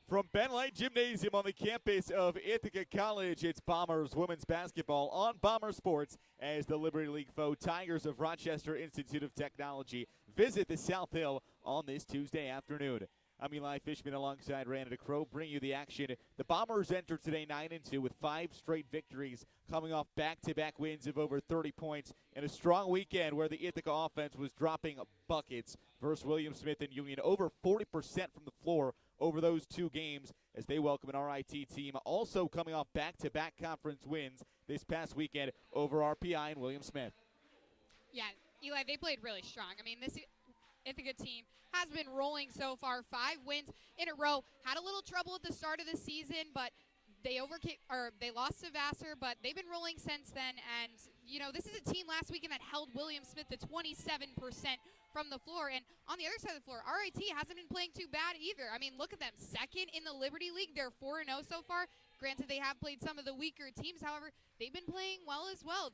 From Ben Light Gymnasium on the campus of Ithaca College, it's Bombers women's basketball on Bomber Sports as the Liberty League foe Tigers of Rochester Institute of Technology visit the South Hill on this Tuesday afternoon. I'm Eli Fishman alongside Randa Crow, bring you the action. The Bombers enter today 9-2 with 5 straight victories, coming off back-to-back wins of over 30 points and a strong weekend where the Ithaca offense was dropping buckets versus William Smith and Union, over 40% from the floor over those 2 games as they welcome an RIT team also coming off back-to-back conference wins this past weekend over RPI and William Smith. Yeah, Eli, they played really strong. I mean, this Ithaca team has been rolling so far, 5 wins in a row. Had a little trouble at the start of the season, but they lost to Vassar, but they've been rolling since then. And you know, this is a team last weekend that held William Smith to 27% from the floor. And on the other side of the floor, RIT hasn't been playing too bad either. I mean, look at them, second in the Liberty League. They're 4-0 so far. Granted, they have played some of the weaker teams. However, they've been playing well as well.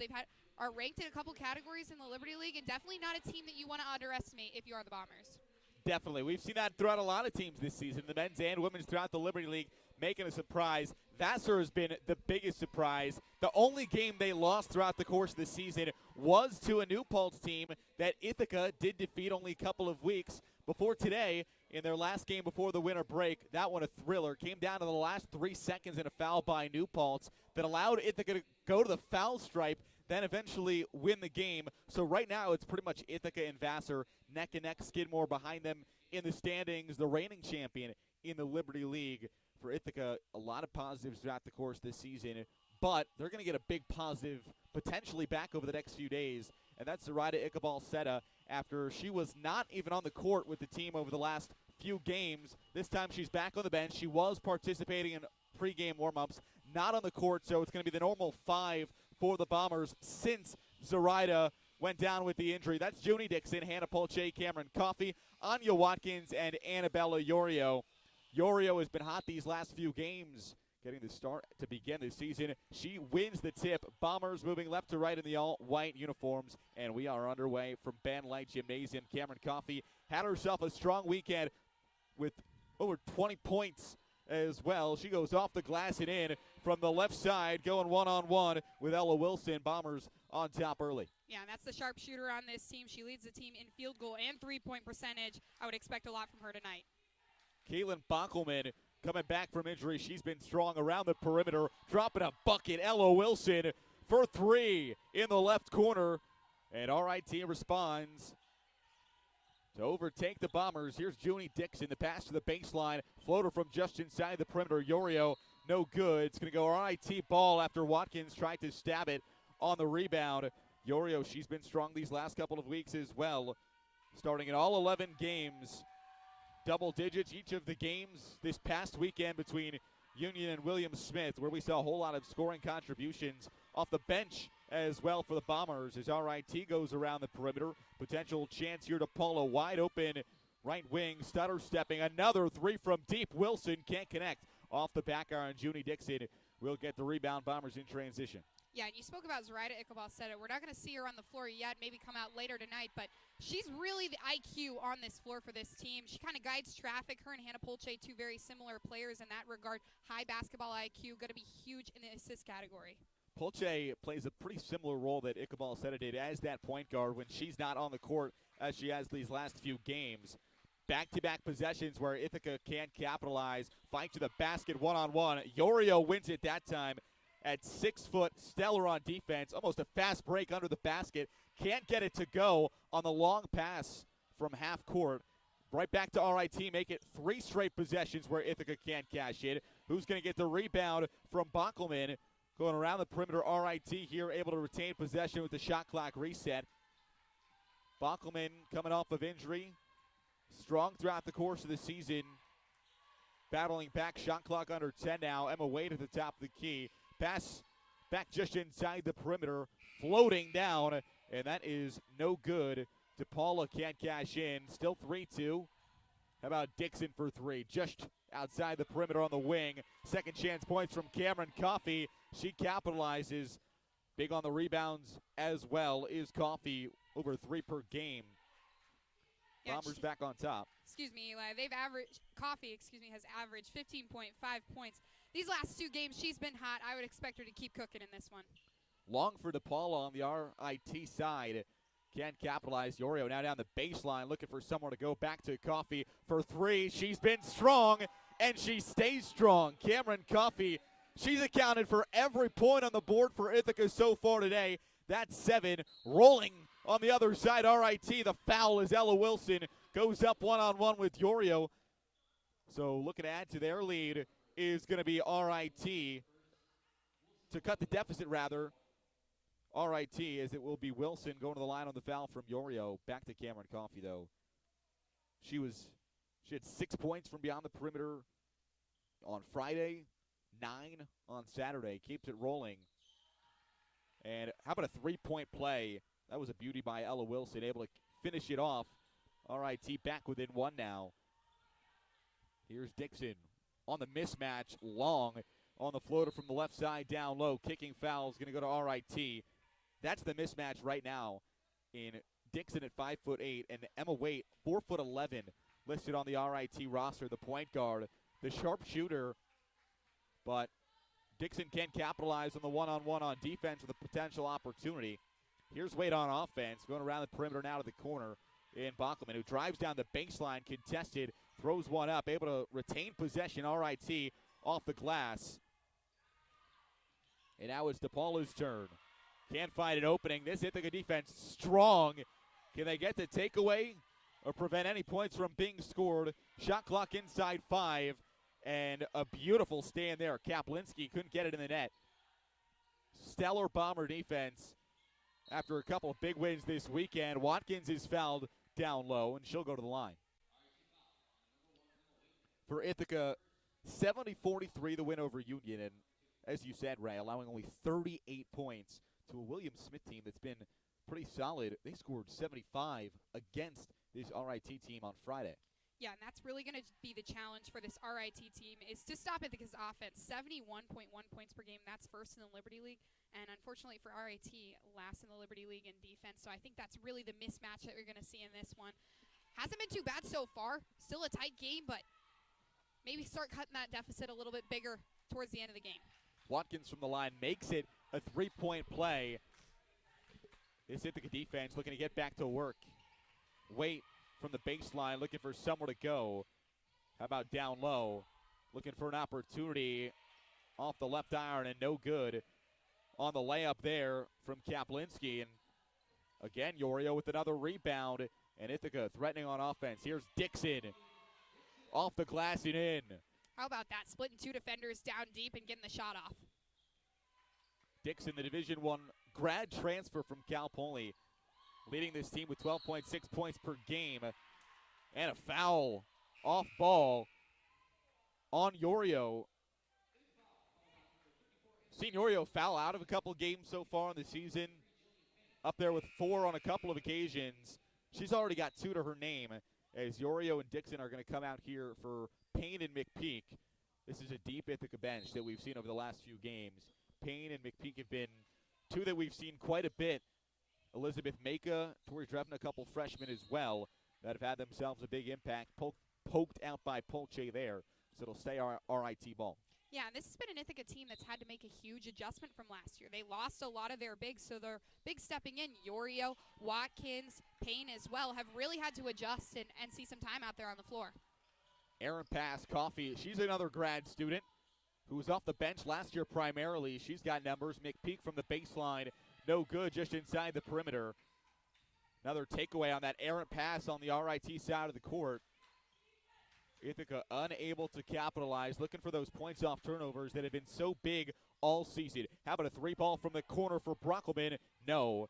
Are ranked in a couple categories in the Liberty League, and definitely not a team that you want to underestimate if you are the Bombers. Definitely. We've seen that throughout a lot of teams this season, the men's and women's throughout the Liberty League, making a surprise. Vassar has been the biggest surprise. The only game they lost throughout the course of the season was to a New Paltz team that Ithaca did defeat only a couple of weeks before today in their last game before the winter break. That one a thriller. Came down to the last 3 seconds in a foul by New Paltz that allowed Ithaca to go to the foul stripe, then eventually win the game. So right now it's pretty much Ithaca and Vassar neck and neck. Skidmore behind them in the standings, the reigning champion in the Liberty League. For Ithaca, a lot of positives throughout the course this season, but they're going to get a big positive potentially back over the next few days, and that's Zoraida Iqbal-Seta after she was not even on the court with the team over the last few games. This time she's back on the bench. She was participating in pregame warm-ups, not on the court, so it's going to be the normal 5 for the Bombers since Zoraida went down with the injury. That's Junie Dixon, Hannah Polche, Cameron Coffey, Anya Watkins, and Annabella Yorio. Yorio has been hot these last few games, getting the start to begin this season. She wins the tip. Bombers moving left to right in the all-white uniforms, and we are underway from Ben Light Gymnasium. Cameron Coffey had herself a strong weekend with over 20 points as well. She goes off the glass and in from the left side, going one-on-one with Ella Wilson. Bombers on top early. Yeah, and that's the sharpshooter on this team. She leads the team in field goal and three-point percentage. I would expect a lot from her tonight. Caitlin Bockelman coming back from injury. She's been strong around the perimeter, dropping a bucket. Ella Wilson for 3 in the left corner, and RIT responds to overtake the Bombers. Here's Junie Dixon, the pass to the baseline. Floater from just inside the perimeter. Yorio, no good. It's going to go RIT ball after Watkins tried to stab it on the rebound. Yorio, she's been strong these last couple of weeks as well, starting in all 11 games. Double digits each of the games this past weekend between Union and William Smith, where we saw a whole lot of scoring contributions off the bench as well for the Bombers as RIT goes around the perimeter. Potential chance here to Paula, wide open right wing, stutter stepping. Another 3 from deep. Wilson can't connect. Off the back iron, Junie Dixon will get the rebound. Bombers in transition. Yeah, and you spoke about Zoraida Iqbal-Seta. We're not going to see her on the floor yet, maybe come out later tonight, but she's really the IQ on this floor for this team. She kind of guides traffic. Her and Hannah Polche, 2 very similar players in that regard. High basketball IQ, going to be huge in the assist category. Polche plays a pretty similar role that Iqbal-Seta did as that point guard when she's not on the court as she has these last few games. Back-to-back possessions where Ithaca can't capitalize. Fight to the basket one-on-one. Yorio wins it that time. At 6 foot, stellar on defense, almost a fast break under the basket. Can't get it to go on the long pass from half court. Right back to RIT, make it 3 straight possessions where Ithaca can't cash in. Who's going to get the rebound from Bockelman? Going around the perimeter, RIT here able to retain possession with the shot clock reset. Bockelman coming off of injury. Strong throughout the course of the season. Battling back, shot clock under 10 now. Emma Wade at the top of the key. Pass back just inside the perimeter, floating down, and that is no good. DePaula can't cash in. Still 3-2. How about Dixon for 3? Just outside the perimeter on the wing. Second chance points from Cameron Coffey. She capitalizes. Big on the rebounds as well is Coffey, over 3 per game. Yeah, Bombers back on top. Excuse me, Eli. Coffee has averaged 15.5 points. These last 2 games, she's been hot. I would expect her to keep cooking in this one. Long for DePaula on the RIT side. Can't capitalize. Yorio now down the baseline, looking for someone to go back to Coffee for 3. She's been strong, and she stays strong. Cameron Coffee, she's accounted for every point on the board for Ithaca so far today. That's 7. Rolling on the other side, RIT. The foul as Ella Wilson goes up one-on-one with Yorio. So looking to add to their lead is going to be RIT. To cut the deficit, rather, RIT, as it will be Wilson going to the line on the foul from Yorio. Back to Cameron Coffey, though. She had 6 points from beyond the perimeter on Friday, 9 on Saturday. Keeps it rolling. And how about a 3-point play? That was a beauty by Ella Wilson, able to finish it off. RIT back within 1 now. Here's Dixon on the mismatch, long on the floater from the left side down low. Kicking foul is going to go to RIT. That's the mismatch right now in Dixon at 5'8" and Emma Waite, 4'11", listed on the RIT roster. The point guard, the sharpshooter, but Dixon can't capitalize on the one-on-one on defense with a potential opportunity. Here's Waite on offense, going around the perimeter now to the corner in Bockelman, who drives down the baseline, contested, throws one up, able to retain possession. RIT off the glass. And now it's DePaula's turn. Can't find an opening. This Ithaca defense strong. Can they get the takeaway or prevent any points from being scored? Shot clock inside 5. And a beautiful stand there. Kaplinski couldn't get it in the net. Stellar Bomber defense after a couple of big wins this weekend. Watkins is fouled down low, and she'll go to the line. For Ithaca, 70-43 the win over Union. And as you said, Ray, allowing only 38 points to a Williams Smith team that's been pretty solid. They scored 75 against this RIT team on Friday. Yeah, and that's really going to be the challenge for this RIT team is to stop Ithaca's offense. 71.1 points per game. That's first in the Liberty League. And unfortunately for RIT, last in the Liberty League in defense. So I think that's really the mismatch that we're going to see in this one. Hasn't been too bad so far. Still a tight game, but maybe start cutting that deficit a little bit bigger towards the end of the game. Watkins from the line makes it a 3-point play. This Ithaca defense looking to get back to work. Waite from the baseline looking for somewhere to go. How about down low? Looking for an opportunity off the left iron and no good on the layup there from Kaplinski. And again, Yorio with another rebound. And Ithaca threatening on offense. Here's Dixon off the glass and in. How about that? Splitting 2 defenders down deep and getting the shot off. Dixon, the Division I grad transfer from Cal Poly, leading this team with 12.6 points per game. And a foul off ball on Yorio. Seen Yorio foul out of a couple games so far in the season. Up there with 4 on a couple of occasions. She's already got 2 to her name, as Yorio and Dixon are going to come out here for Payne and McPeak. This is a deep Ithaca bench that we've seen over the last few games. Payne and McPeak have been 2 that we've seen quite a bit. Elizabeth Maka, Tori Drevna, a couple freshmen as well that have had themselves a big impact. Poked out by Polche there, so it'll stay our RIT ball. Yeah, and this has been an Ithaca team that's had to make a huge adjustment from last year. They lost a lot of their bigs, so they're big stepping in. Yorio, Watkins, Payne as well have really had to adjust and see some time out there on the floor. Aaron Pass, Coffey, she's another grad student who was off the bench last year primarily. She's got numbers. McPeak from the baseline, no good, just inside the perimeter. Another takeaway on that errant pass on the RIT side of the court. Ithaca unable to capitalize, looking for those points off turnovers that have been so big all season. How about a 3-ball from the corner for Brockelman? No.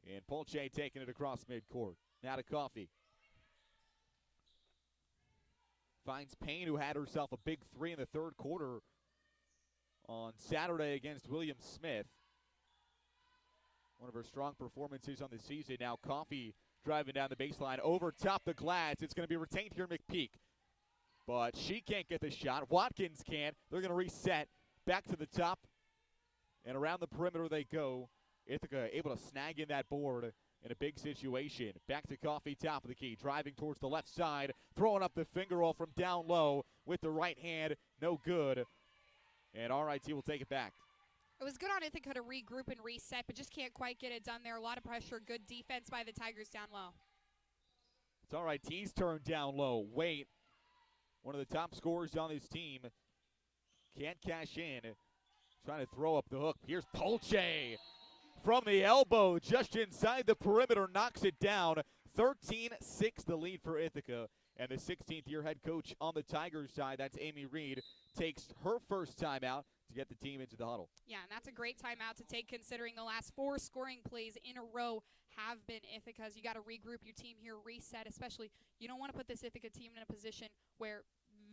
And Polche taking it across midcourt. Now to Coffey. Finds Payne, who had herself a big 3 in the third quarter on Saturday against William Smith. One of her strong performances on the season. Now Coffey driving down the baseline, over top the glass. It's going to be retained here, McPeak. But she can't get the shot. Watkins can't. They're going to reset back to the top. And around the perimeter they go. Ithaca able to snag in that board in a big situation. Back to Coffee, top of the key, driving towards the left side, throwing up the finger roll from down low with the right hand, no good. And RIT will take it back. It was good on Ithaca to regroup and reset, but just can't quite get it done there. A lot of pressure, good defense by the Tigers down low. It's RIT's turn down low. Wait, one of the top scorers on this team, can't cash in. Trying to throw up the hook. Here's Polche from the elbow, just inside the perimeter, knocks it down. 13-6 the lead for Ithaca. And the 16th-year head coach on the Tigers side, that's Amy Reed, takes her first timeout to get the team into the huddle. Yeah, and that's a great timeout to take considering the last 4 scoring plays in a row have been Ithaca's. You got to regroup your team here, reset, especially you don't want to put this Ithaca team in a position where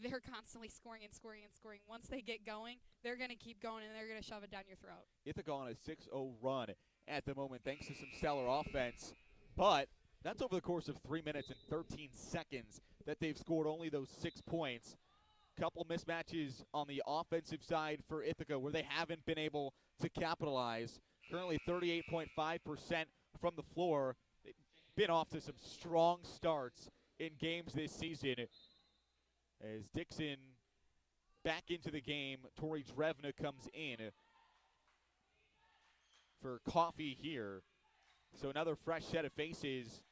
they're constantly scoring and scoring and scoring. Once they get going, they're going to keep going and they're going to shove it down your throat. Ithaca on a 6-0 run at the moment thanks to some stellar offense, but that's over the course of 3 minutes and 13 seconds that they've scored only those 6 points. Couple mismatches on the offensive side for Ithaca where they haven't been able to capitalize. Currently 38.5% from the floor. They've been off to some strong starts in games this season. As Dixon back into the game, Tori Drevna comes in for Coffee here. So another fresh set of faces.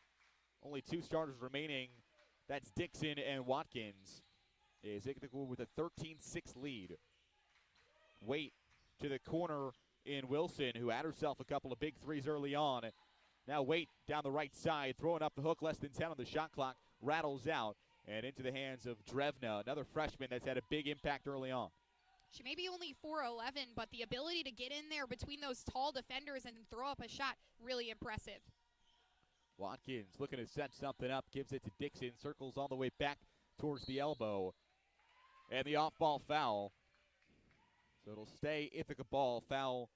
Only 2 starters remaining. That's Dixon and Watkins. Is Ithaca with a 13-6 lead. Waite to the corner in Wilson, who had herself a couple of big threes early on. Now Waite down the right side, throwing up the hook, less than 10 on the shot clock, rattles out and into the hands of Drevna, another freshman that's had a big impact early on. She may be only 4'11", but the ability to get in there between those tall defenders and throw up a shot, really impressive. Watkins looking to set something up, gives it to Dixon, circles all the way back towards the elbow. And the off-ball foul. So it'll stay Ithaca ball. Foul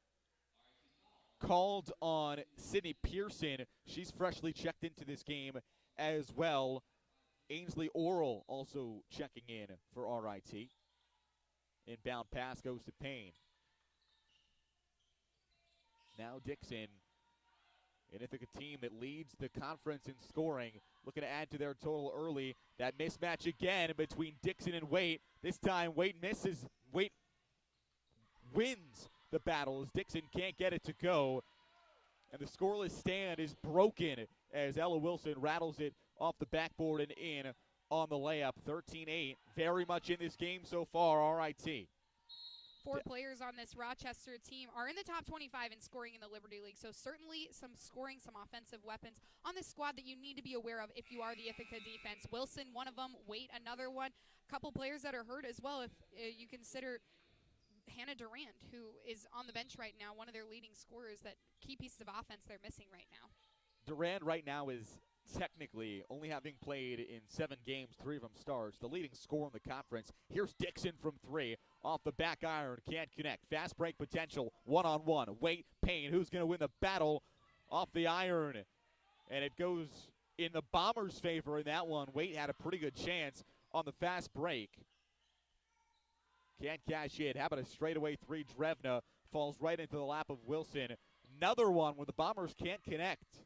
called on Sydney Pearson. She's freshly checked into this game as well. Ainsley Oral also checking in for RIT. Inbound pass goes to Payne. Now Dixon, an Ithaca team that leads the conference in scoring, looking to add to their total early. That mismatch again between Dixon and Waite. This time Waite misses. Waite wins the battle as Dixon can't get it to go. And the scoreless stand is broken as Ella Wilson rattles it off the backboard and in on the layup. 13-8, very much in this game so far, RIT. 4 players on this Rochester team are in the top 25 in scoring in the Liberty League, so certainly some scoring, some offensive weapons on this squad that you need to be aware of if you are the Ithaca defense. Wilson, one of them. Waite, another one. A couple players that are hurt as well if you consider Hannah Durand, who is on the bench right now, one of their leading scorers. That key pieces of offense they're missing right now. Durand right now is technically only having played in 7 games, 3 of them starts, the leading scorer in the conference. Here's Dixon from 3 off the back iron, can't connect. Fast break potential, one-on-one. Waite, Payne, who's going to win the battle off the iron, and it goes in the Bombers' favor in that one. Waite had a pretty good chance on the fast break. Can't cash in. How about a straightaway 3? Drevna falls right into the lap of Wilson. Another one where the Bombers can't connect.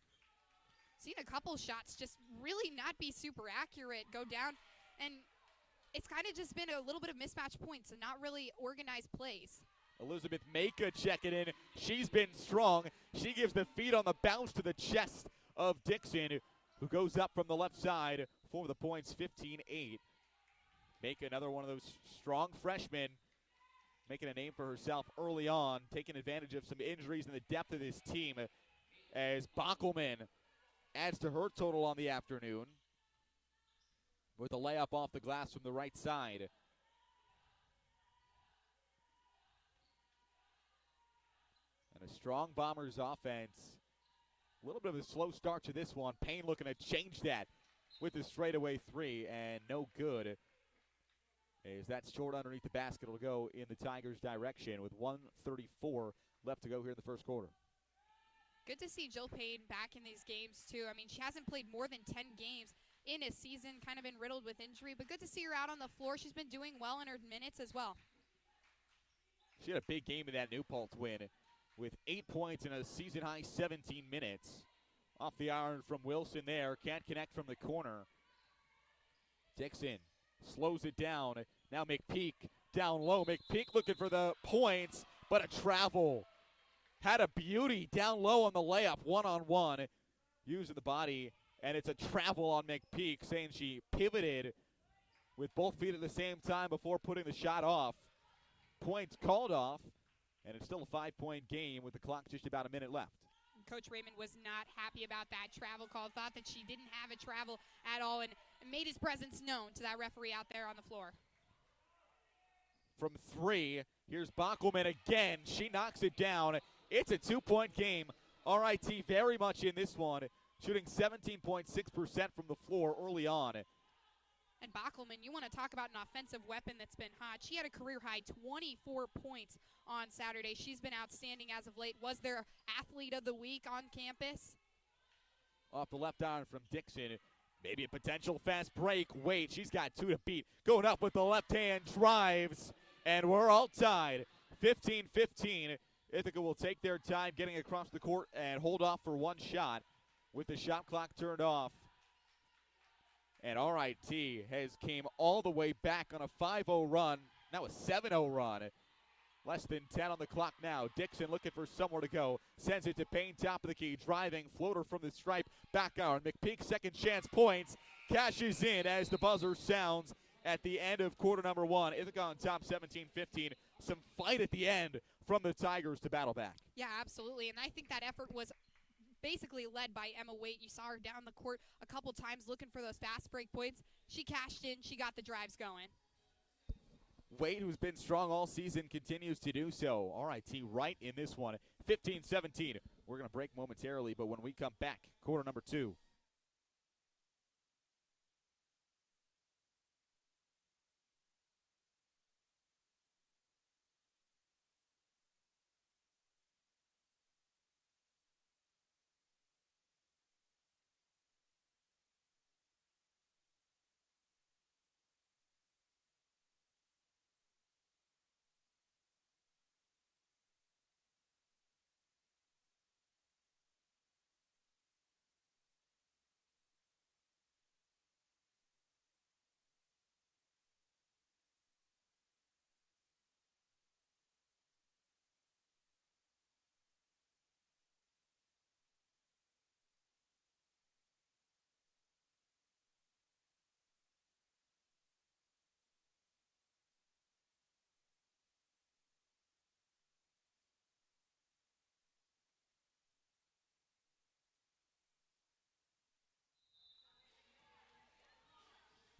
Seen a couple shots just really not be super accurate, go down, and it's kind of just been a little bit of mismatch points and not really organized plays. Elizabeth Maka checking in. She's been strong. She gives the feet on the bounce to the chest of Dixon, who goes up from the left side for the points, 15-8. Maka, another one of those strong freshmen, making a name for herself early on, taking advantage of some injuries in the depth of this team as Bockelman adds to her total on the afternoon with a layup off the glass from the right side. And a strong Bombers offense. A little bit of a slow start to this one. Payne looking to change that with the straightaway 3, and no good. As that's short underneath the basket, will go in the Tigers' direction with 1:34 left to go here in the first quarter. Good to see Jill Payne back in these games, too. I mean, she hasn't played more than 10 games in a season, kind of been riddled with injury, but good to see her out on the floor. She's been doing well in her minutes as well. She had a big game in that New Paltz win with 8 points in a season-high 17 minutes. Off the iron from Wilson there. Can't connect from the corner. Dixon slows it down. Now McPeak down low. McPeak looking for the points, but a travel. Had a beauty down low on the layup, one-on-one. Using the body, and it's a travel on McPeak, saying she pivoted with both feet at the same time before putting the shot off. Points called off, and it's still a 5-point game with the clock just about a minute left. Coach Raymond was not happy about that travel call, thought that she didn't have a travel at all, and made his presence known to that referee out there on the floor. From 3, here's Bockelman again. She knocks it down. It's a 2-point game. RIT very much in this one, shooting 17.6% from the floor early on. And Bockelman, you want to talk about an offensive weapon that's been hot. She had a career-high 24 points on Saturday. She's been outstanding as of late. Was their athlete of the week on campus. Off the left iron from Dixon. Maybe a potential fast break. Wait, she's got 2 to beat. Going up with the left hand, drives, and we're all tied. 15-15. Ithaca will take their time getting across the court and hold off for 1 shot with the shot clock turned off. And RIT has came all the way back on a 5-0 run, now a 7-0 run. Less than 10 on the clock now. Dixon looking for somewhere to go. Sends it to Payne, top of the key. Driving, floater from the stripe. Back iron. McPeak, second chance points. Cashes in as the buzzer sounds at the end of quarter number 1. Ithaca on top 17-15. Some fight at the end from the Tigers to battle back. Yeah, absolutely. And I think that effort was basically led by Emma Waite. You saw her down the court a couple times looking for those fast break points. She cashed in. She got the drives going. Waite, who's been strong all season, continues to do so. RIT right in this one. 15-17. We're going to break momentarily, but when we come back, quarter number 2.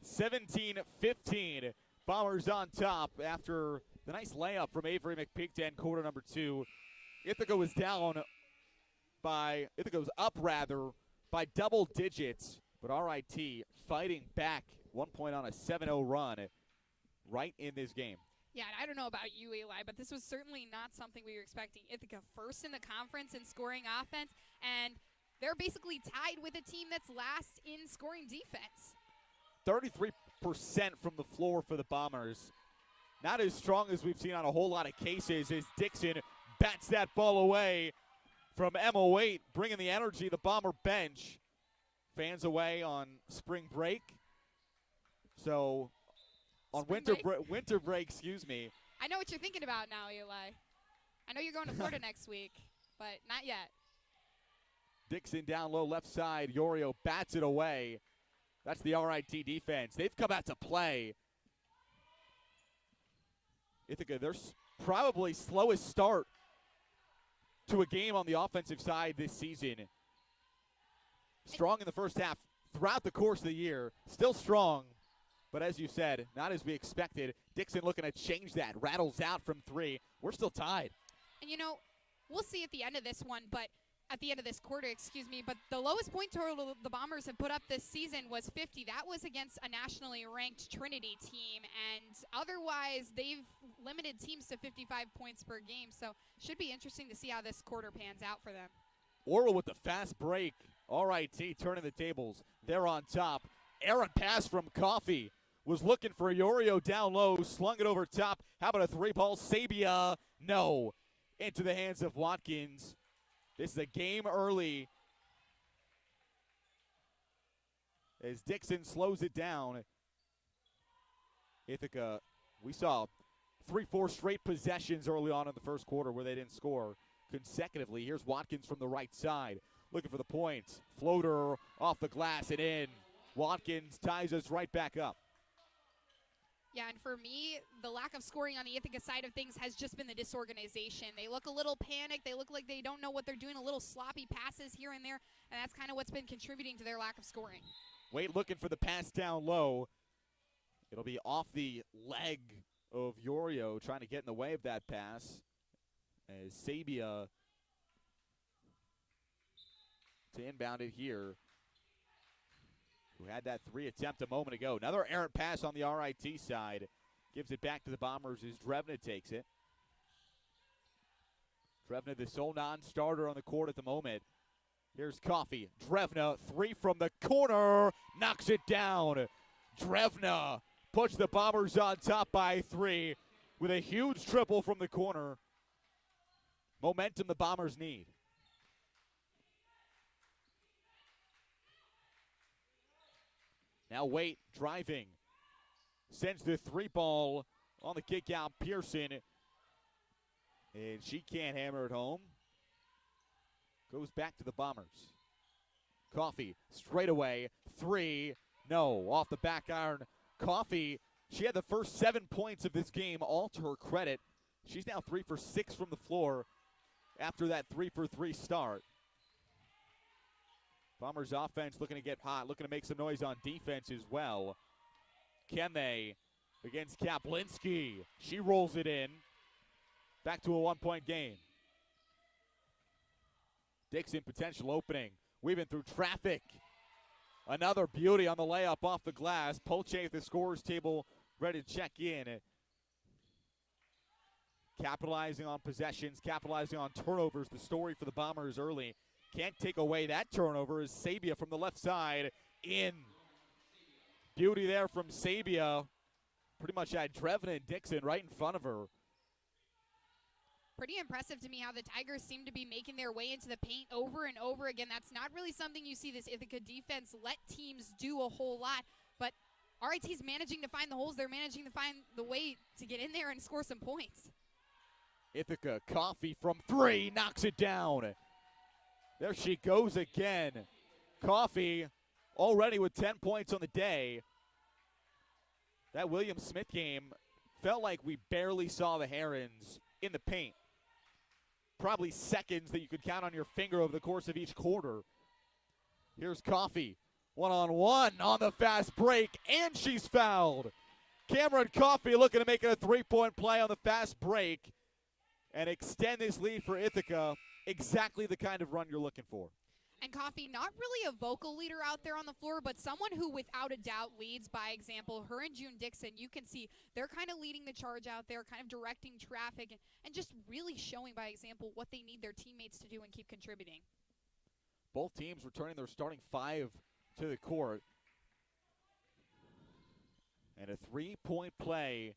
(17-15). Bombers on top after the nice layup from Avery McPeak to end quarter number 2. Ithaca was up by double digits, but RIT fighting back 1 point on a 7-0 run right in this game. Yeah, and I don't know about you, Eli, but this was certainly not something we were expecting. Ithaca first in the conference in scoring offense, and they're basically tied with a team that's last in scoring defense. 33% from the floor for the Bombers. Not as strong as we've seen on a whole lot of cases as Dixon bats that ball away from Emma Waite, bringing the energy. The Bomber bench. Fans away on spring break. So on winter break, excuse me. I know what you're thinking about now, Eli. I know you're going to Florida next week, but not yet. Dixon down low left side. Yorio bats it away. That's the RIT defense. They've come out to play. Ithaca, their probably slowest start to a game on the offensive side this season. Strong in the first half throughout the course of the year. Still strong, but as you said, not as we expected. Dixon looking to change that. Rattles out from 3. We're still tied. And, we'll see at the end of this one, but at the end of this quarter, but the lowest point total the Bombers have put up this season was 50. That was against a nationally ranked Trinity team, and otherwise they've limited teams to 55 points per game, so should be interesting to see how this quarter pans out for them. Oral with the fast break. RIT turning the tables. They're on top. Errant pass from Coffey. Was looking for Yorio down low, slung it over top. How about a 3-ball? Sabia, no. Into the hands of Watkins. This is a game early as Dixon slows it down. Ithaca, we saw 3-4 straight possessions early on in the first quarter where they didn't score consecutively. Here's Watkins from the right side, looking for the points. Floater off the glass and in. Watkins ties us right back up. Yeah, and for me, the lack of scoring on the Ithaca side of things has just been the disorganization. They look a little panicked. They look like they don't know what they're doing, a little sloppy passes here and there, and that's kind of what's been contributing to their lack of scoring. Wade looking for the pass down low. It'll be off the leg of Yorio, trying to get in the way of that pass, as Sabia to inbound it here, who had that 3 attempt a moment ago. Another errant pass on the RIT side. Gives it back to the Bombers as Drevna takes it. Drevna, the sole non-starter on the court at the moment. Here's Coffey. Drevna, 3 from the corner. Knocks it down. Drevna puts the Bombers on top by 3 with a huge triple from the corner. Momentum the Bombers need. Now Waite driving. Sends the 3 ball on the kick out. Pearson. And she can't hammer it home. Goes back to the Bombers. Coffey straight away. 3. No. Off the back iron. Coffey. She had the first 7 points of this game, all to her credit. She's now 3 for 6 from the floor after that 3 for 3 start. Bombers offense looking to get hot, looking to make some noise on defense as well. Can they against Kaplinski? She rolls it in. Back to a 1-point game. Dixon potential opening. Weaving through traffic. Another beauty on the layup off the glass. Polche at the scorer's table ready to check in. Capitalizing on possessions, capitalizing on turnovers. The story for the Bombers early. Can't take away that turnover is Sabia from the left side in. Beauty there from Sabia. Pretty much had Drevna and Dixon right in front of her. Pretty impressive to me how the Tigers seem to be making their way into the paint over and over again. That's not really something you see this Ithaca defense let teams do a whole lot, but RIT's managing to find the holes. They're managing to find the way to get in there and score some points. Ithaca, Coffey from 3, knocks it down. There she goes again. Coffey already with 10 points on the day. That William Smith game felt like we barely saw the Herons in the paint. Probably seconds that you could count on your finger over the course of each quarter. Here's Coffey. One-on-one on the fast break, and she's fouled. Cameron Coffey looking to make it a 3-point play on the fast break and extend this lead for Ithaca. Exactly the kind of run you're looking for. And Coffey, not really a vocal leader out there on the floor, but someone who without a doubt leads by example. Her and June Dixon, you can see they're kind of leading the charge out there, kind of directing traffic, and just really showing by example what they need their teammates to do and keep contributing. Both teams returning their starting 5 to the court. And a 3-point play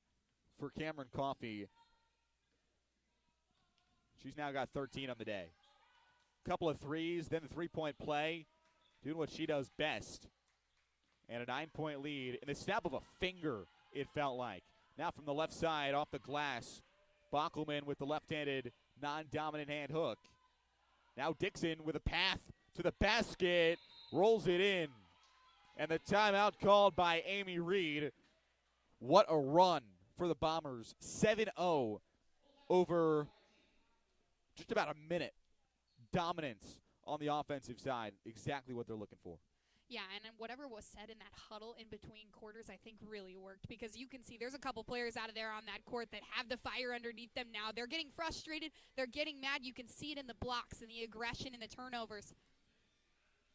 for Cameron Coffey. She's now got 13 on the day. Couple of threes, then the 3-point play, doing what she does best. And a 9-point lead in the snap of a finger, it felt like. Now from the left side, off the glass, Bockelman with the left-handed, non-dominant hand hook. Now Dixon with a path to the basket, rolls it in. And the timeout called by Amy Reed. What a run for the Bombers. 7-0 over just about a minute. Dominance on the offensive side, exactly what they're looking for. Yeah, and whatever was said in that huddle in between quarters, I think really worked, because you can see there's a couple players out of there on that court that have the fire underneath them now. They're getting frustrated. They're getting mad. You can see it in the blocks and the aggression and the turnovers.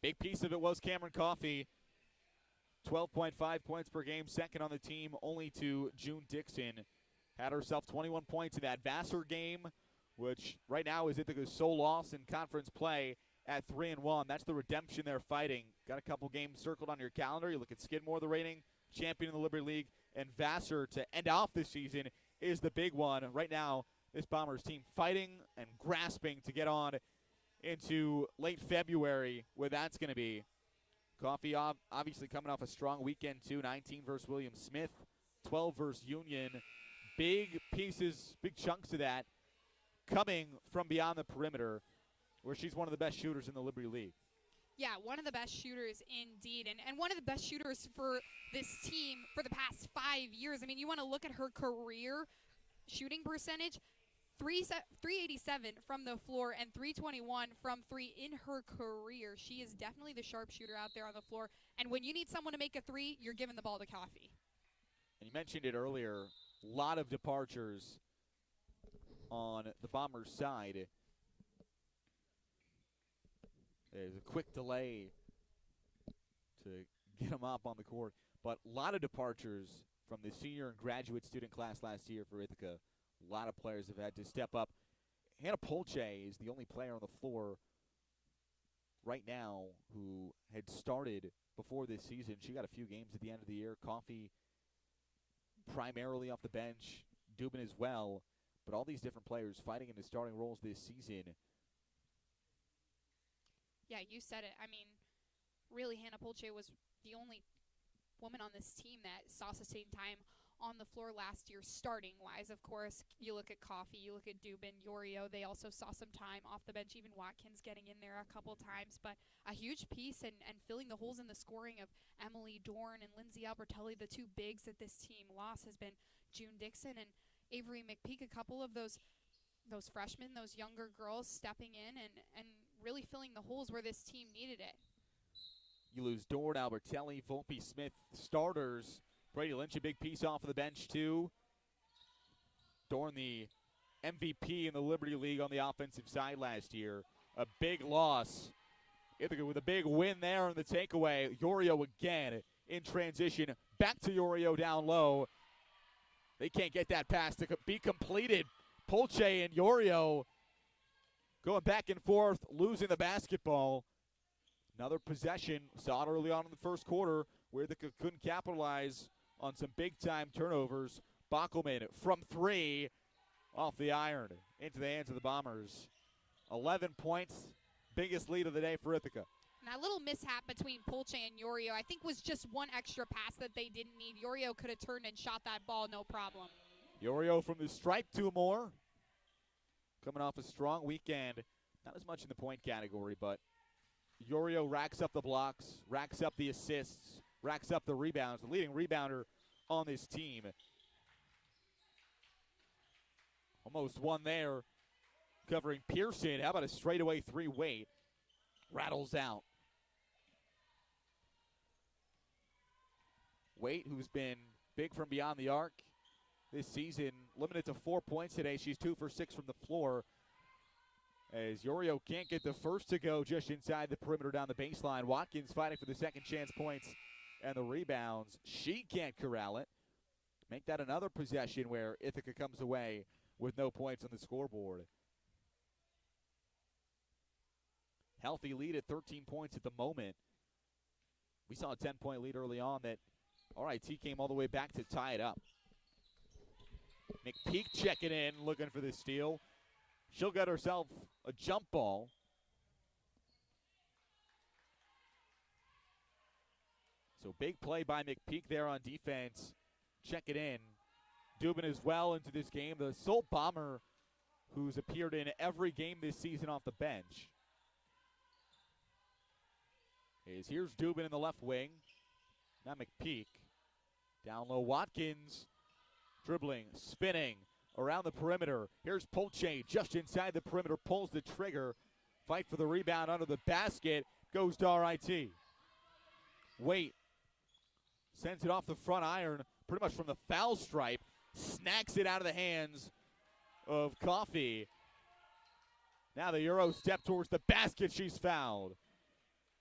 Big piece of it was Cameron Coffey. 12.5 points per game, second on the team, only to June Dixon. Had herself 21 points in that Vassar game, which right now is Ithaca's sole loss in conference play at 3-1. That's the redemption they're fighting. Got a couple games circled on your calendar. You look at Skidmore, the reigning champion in the Liberty League, and Vassar to end off this season is the big one. Right now, this Bombers team fighting and grasping to get on into late February, where that's going to be. Coffee obviously coming off a strong weekend, too. 19 versus William Smith, 12 versus Union. Big pieces, big chunks of that coming from beyond the perimeter, where she's one of the best shooters in the Liberty League. Yeah, one of the best shooters indeed, and one of the best shooters for this team for the past 5 years. I mean, you want to look at her career shooting percentage, 387 from the floor and 321 from three in her career. She is definitely the sharpshooter out there on the floor, and when you need someone to make a three, you're giving the ball to Coffee. And you mentioned it earlier, a lot of departures on the Bombers' side. There's a quick delay to get them up on the court. But a lot of departures from the senior and graduate student class last year for Ithaca. A lot of players have had to step up. Hannah Polche is the only player on the floor right now who had started before this season. She got a few games at the end of the year. Coffee primarily off the bench. Dubin as well. But all these different players fighting into starting roles this season. Yeah, you said it. I mean, really, Hannah Polche was the only woman on this team that saw sustained time on the floor last year, starting-wise. Of course, you look at Coffee, you look at Dubin, Yorio. They also saw some time off the bench, even Watkins getting in there a couple times. But a huge piece and filling the holes in the scoring of Emily Dorn and Lindsay Albertelli, the two bigs that this team lost, has been June Dixon and Avery McPeak, a couple of those freshmen, those younger girls stepping in and really filling the holes where this team needed it. You lose Dorn, Albertelli, Volpe, Smith, starters. Brady Lynch, a big piece off of the bench, too. Dorn, the MVP in the Liberty League on the offensive side last year. A big loss. Ithaca with a big win there in the takeaway. Yorio again in transition. Back to Yorio down low. They can't get that pass to be completed. Polche and Yorio going back and forth, losing the basketball. Another possession. Saw it early on in the first quarter where they couldn't capitalize on some big-time turnovers. Bockelman from three off the iron into the hands of the Bombers. 11 points, biggest lead of the day for Ithaca. And that little mishap between Polche and Yorio, I think, was just one extra pass that they didn't need. Yorio could have turned and shot that ball, no problem. Yorio from the stripe, two more. Coming off a strong weekend. Not as much in the point category, but Yorio racks up the blocks, racks up the assists, racks up the rebounds. The leading rebounder on this team. Almost one there, covering Pearson. How about a straightaway three? Wait, rattles out. Waite, who's been big from beyond the arc this season, limited to 4 points today. She's 2 for 6 from the floor. As Yorio can't get the first to go just inside the perimeter down the baseline. Watkins fighting for the second chance points and the rebounds. She can't corral it. Make that another possession where Ithaca comes away with no points on the scoreboard. Healthy lead at 13 points at the moment. We saw a 10-point lead early on that RIT came all the way back to tie it up. McPeak checking in, looking for the steal. She'll get herself a jump ball. So big play by McPeak there on defense. Check it in. Dubin as well into this game. The sole Bomber who's appeared in every game this season off the bench. Here's Dubin in the left wing. Now McPeak. Down low, Watkins. Dribbling, spinning around the perimeter. Here's Polche just inside the perimeter, pulls the trigger. Fight for the rebound under the basket. Goes to RIT. Waite sends it off the front iron, pretty much from the foul stripe. Snacks it out of the hands of Coffee. Now the Euro step towards the basket. She's fouled.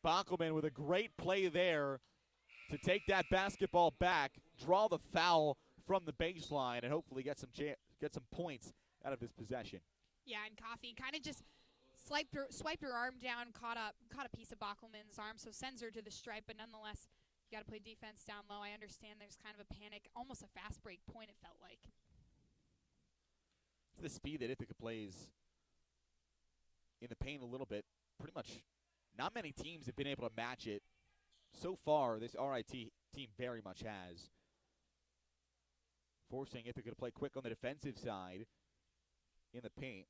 Bockelman with a great play there to take that basketball back, draw the foul from the baseline, and hopefully get some points out of this possession. Yeah, and Coffee kind of just swiped her arm down, caught a piece of Bockelman's arm, so sends her to the stripe. But nonetheless, you got to play defense down low. I understand there's kind of a panic, almost a fast break point. It felt like. It's the speed that Ithaca plays in the paint a little bit. Pretty much, not many teams have been able to match it so far this RIT team very much has. Forcing Ithaca to play quick on the defensive side in the paint.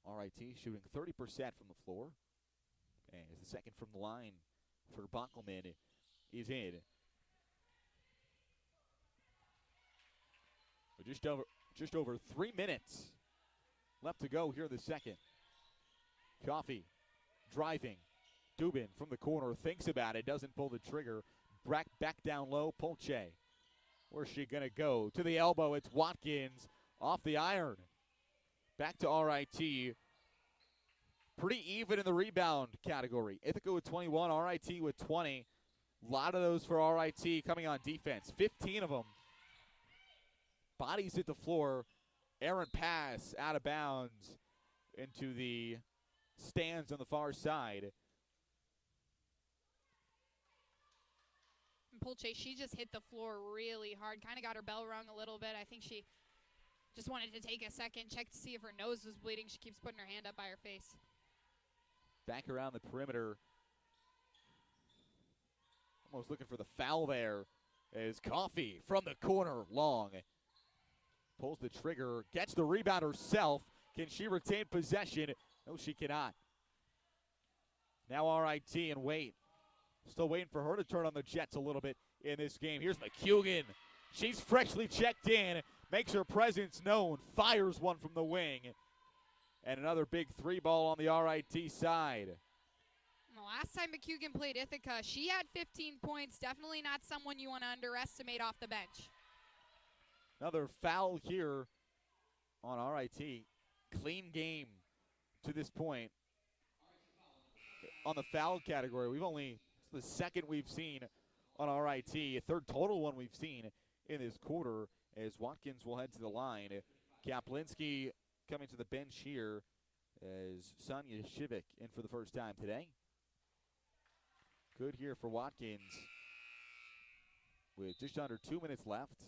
RIT shooting 30% from the floor. And the second from the line for Bockelman is in. Just over 3 minutes left to go here in the second. Coffee driving. Dubin from the corner thinks about it, doesn't pull the trigger. Back down low, Polche. Where's she going to go? To the elbow, it's Watkins off the iron. Back to RIT. Pretty even in the rebound category. Ithaca with 21, RIT with 20. A lot of those for RIT coming on defense. 15 of them. Bodies hit the floor. Errant pass out of bounds into the stands on the far side. Polche, she just hit the floor really hard. Kind of got her bell rung a little bit. I think she just wanted to take a second, check to see if her nose was bleeding. She keeps putting her hand up by her face. Back around the perimeter. Almost looking for the foul there. Is Coffee from the corner, long. Pulls the trigger, gets the rebound herself. Can she retain possession? No, she cannot. Now RIT and wait. Still waiting for her to turn on the Jets a little bit in this game. Here's McCugan. She's freshly checked in, makes her presence known, fires one from the wing. And another big three ball on the RIT side. The last time McCugan played Ithaca, she had 15 points. Definitely not someone you want to underestimate off the bench. Another foul here on RIT. Clean game to this point. On the foul category, it's the second we've seen on RIT, a third total one we've seen in this quarter, as Watkins will head to the line. Kaplinski coming to the bench here as Sonia Shivik in for the first time today. Good here for Watkins with just under 2 minutes left.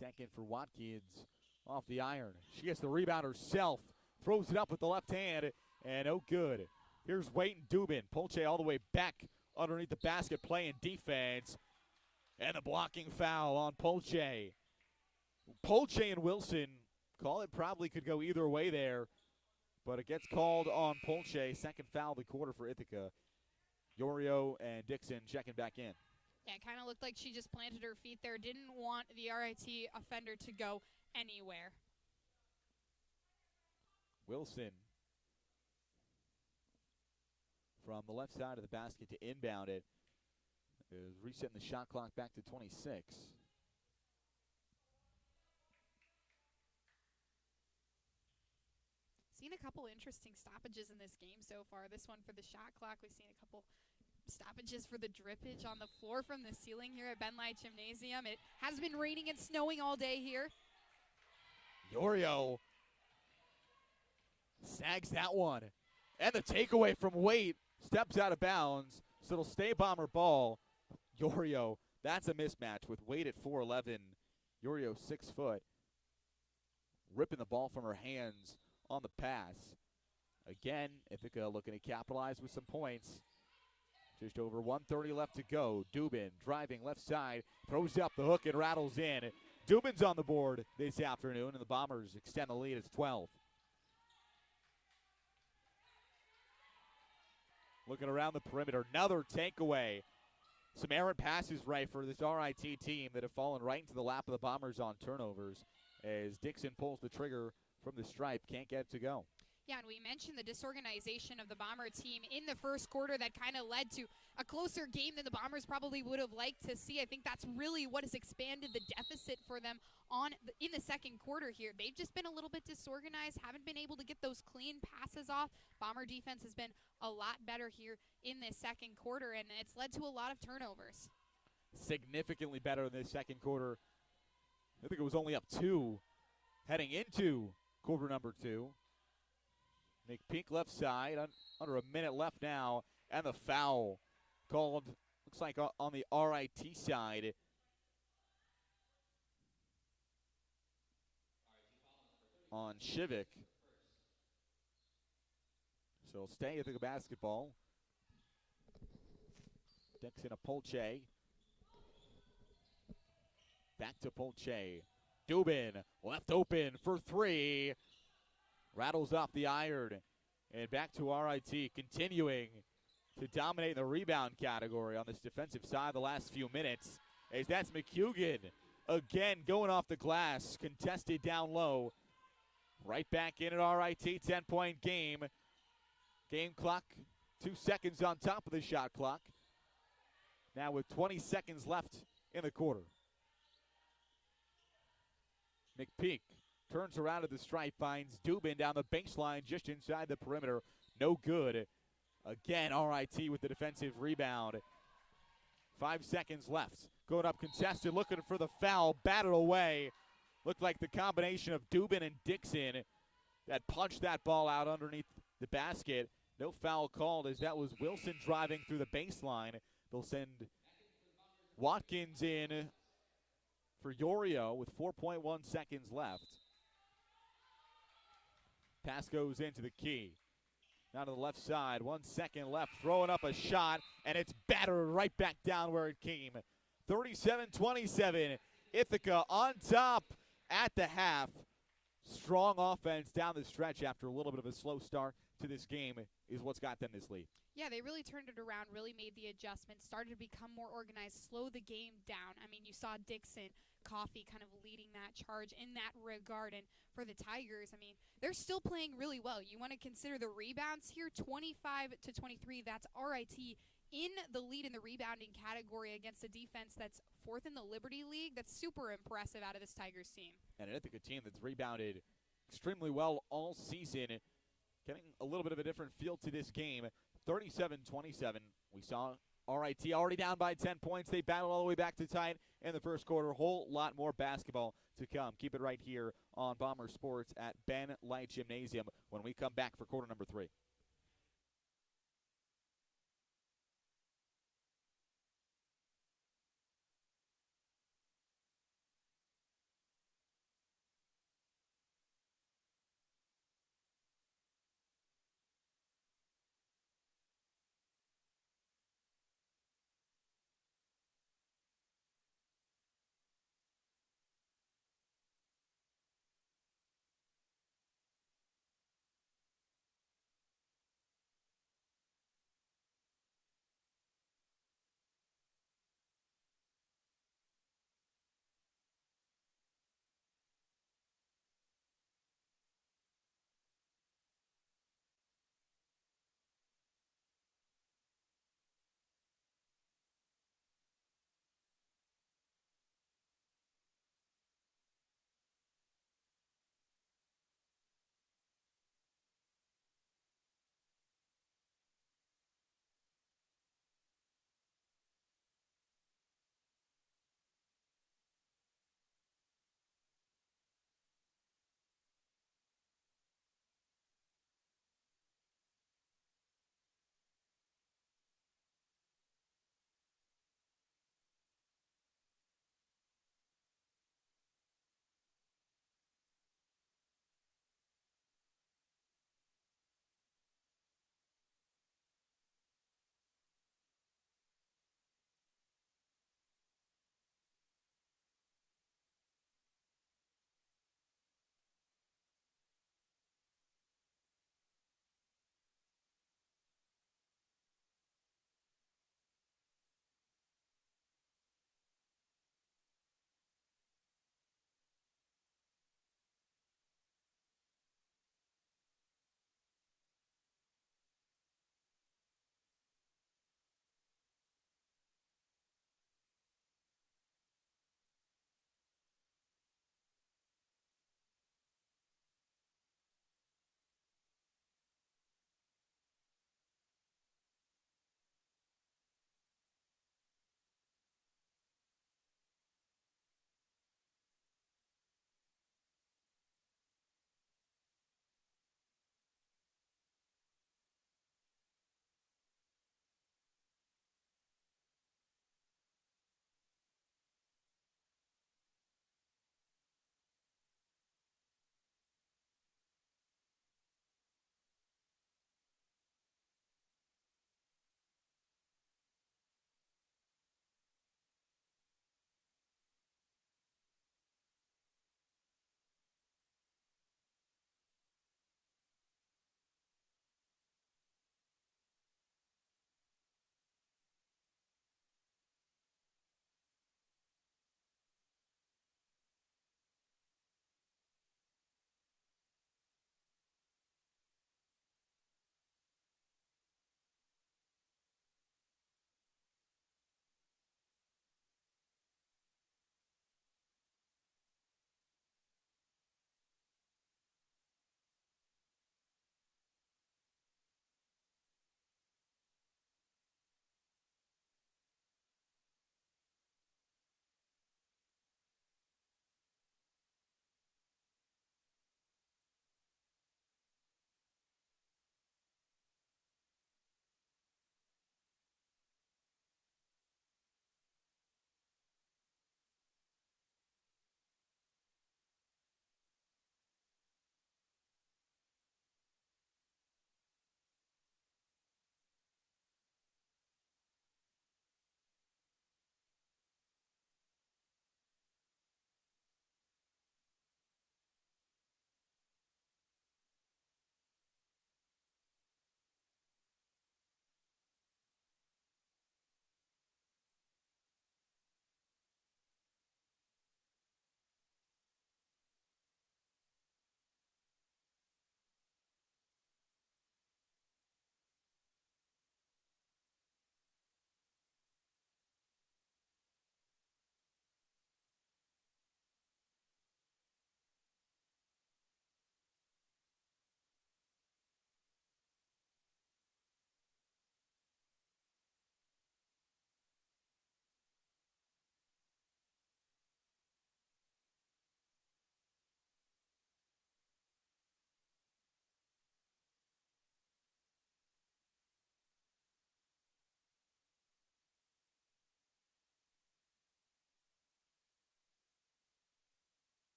Second for Watkins off the iron. She gets the rebound herself, throws it up with the left hand, and no good. Here's Wade and Dubin. Polche all the way back underneath the basket, playing defense. And the blocking foul on Polche. Polche and Wilson, call it probably could go either way there, but it gets called on Polche. Second foul of the quarter for Ithaca. Yorio and Dixon checking back in. Yeah, it kind of looked like she just planted her feet there. Didn't want the RIT offender to go anywhere. Wilson from the left side of the basket to inbound it. Is resetting the shot clock back to 26. Seen a couple interesting stoppages in this game so far. This one for the shot clock. We've seen a couple stoppages for the drippage on the floor from the ceiling here at Ben Light Gymnasium. It has been raining and snowing all day here. Yorio snags that one. And the takeaway from Waite steps out of bounds, so it'll stay Bomber ball. Yorio, that's a mismatch with Waite at 4'11", Yorio 6 foot, ripping the ball from her hands on the pass. Again, Ithaca looking to capitalize with some points. Just over 1:30 left to go. Dubin driving left side, throws up the hook and rattles in. Dubin's on the board this afternoon, and the Bombers extend the lead. It's 12. Looking around the perimeter, another takeaway. Some errant passes right for this RIT team that have fallen right into the lap of the Bombers on turnovers as Dixon pulls the trigger from the stripe, can't get it to go. Yeah, and we mentioned the disorganization of the Bomber team in the first quarter that kind of led to a closer game than the Bombers probably would have liked to see. I think that's really what has expanded the deficit for them in the second quarter here. They've just been a little bit disorganized, haven't been able to get those clean passes off. Bomber defense has been a lot better here in this second quarter, and it's led to a lot of turnovers. Significantly better in this second quarter. I think it was only up 2 heading into quarter number 2. McPeak left side, under a minute left now, and the foul called, looks like on the RIT side. on Shivik. So it'll stay Ithaca basketball. Dixon a Polche. Back to Polche. Dubin left open for three. Rattles off the iron. And back to RIT, continuing to dominate the rebound category on this defensive side the last few minutes. As that's McHugan again going off the glass, contested down low. Right back in at RIT, 10-point game. Game clock, 2 seconds on top of the shot clock. Now with 20 seconds left in the quarter. McPeak turns around to the stripe, finds Dubin down the baseline just inside the perimeter. No good. Again, RIT with the defensive rebound. 5 seconds left. Going up contested, looking for the foul, batted away. Looked like the combination of Dubin and Dixon that punched that ball out underneath the basket. No foul called as that was Wilson driving through the baseline. They'll send Watkins in for Yorio with 4.1 seconds left. Pass goes into the key. Now to the left side, 1 second left, throwing up a shot, and it's battered right back down where it came. 37-27, Ithaca on top at the half. Strong offense down the stretch after a little bit of a slow start to this game is what's got them this lead. Yeah, they really turned it around, really made the adjustments, started to become more organized, slow the game down. I mean, you saw Dixon, Coffey kind of leading that charge in that regard. And for the Tigers, I mean, they're still playing really well. You want to consider the rebounds here, 25-23. That's RIT in the lead in the rebounding category against a defense that's fourth in the Liberty League. That's super impressive out of this Tigers team. And an Ithaca team that's rebounded extremely well all season, getting a little bit of a different feel to this game. 37-27. We saw RIT already down by 10 points. They battled all the way back to tie it in the first quarter. A whole lot more basketball to come. Keep it right here on Bomber Sports at Ben Light Gymnasium when we come back for quarter number 3.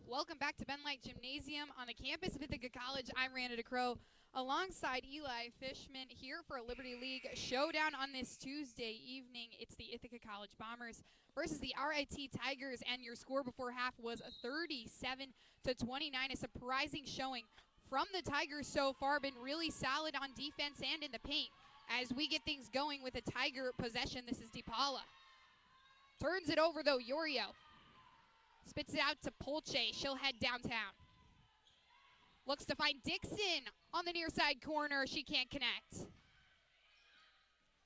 Welcome back to Ben Light Gymnasium on the campus of Ithaca College. I'm Randa DeCrow alongside Eli Fishman here for a Liberty League showdown on this Tuesday evening. It's the Ithaca College Bombers versus the RIT Tigers, and your score before half was 37-29. A surprising showing from the Tigers so far, been really solid on defense and in the paint. As we get things going with a Tiger possession, this is DePaula. Turns it over though, Yorio. Spits it out to Polche. She'll head downtown. Looks to find Dixon on the near side corner. She can't connect.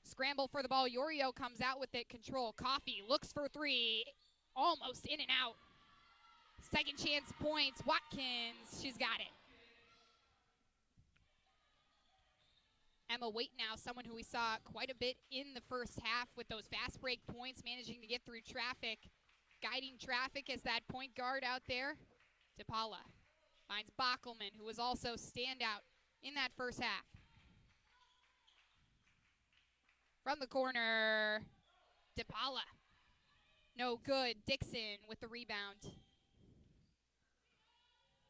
Scramble for the ball. Yorio comes out with it. Control. Coffee looks for three. Almost in and out. Second chance points. Watkins. She's got it. Emma Waite now, someone who we saw quite a bit in the first half with those fast break points, managing to get through traffic. Guiding traffic as that point guard out there. DePaula finds Bockelman, who was also standout in that first half. From the corner, DePaula. No good. Dixon with the rebound.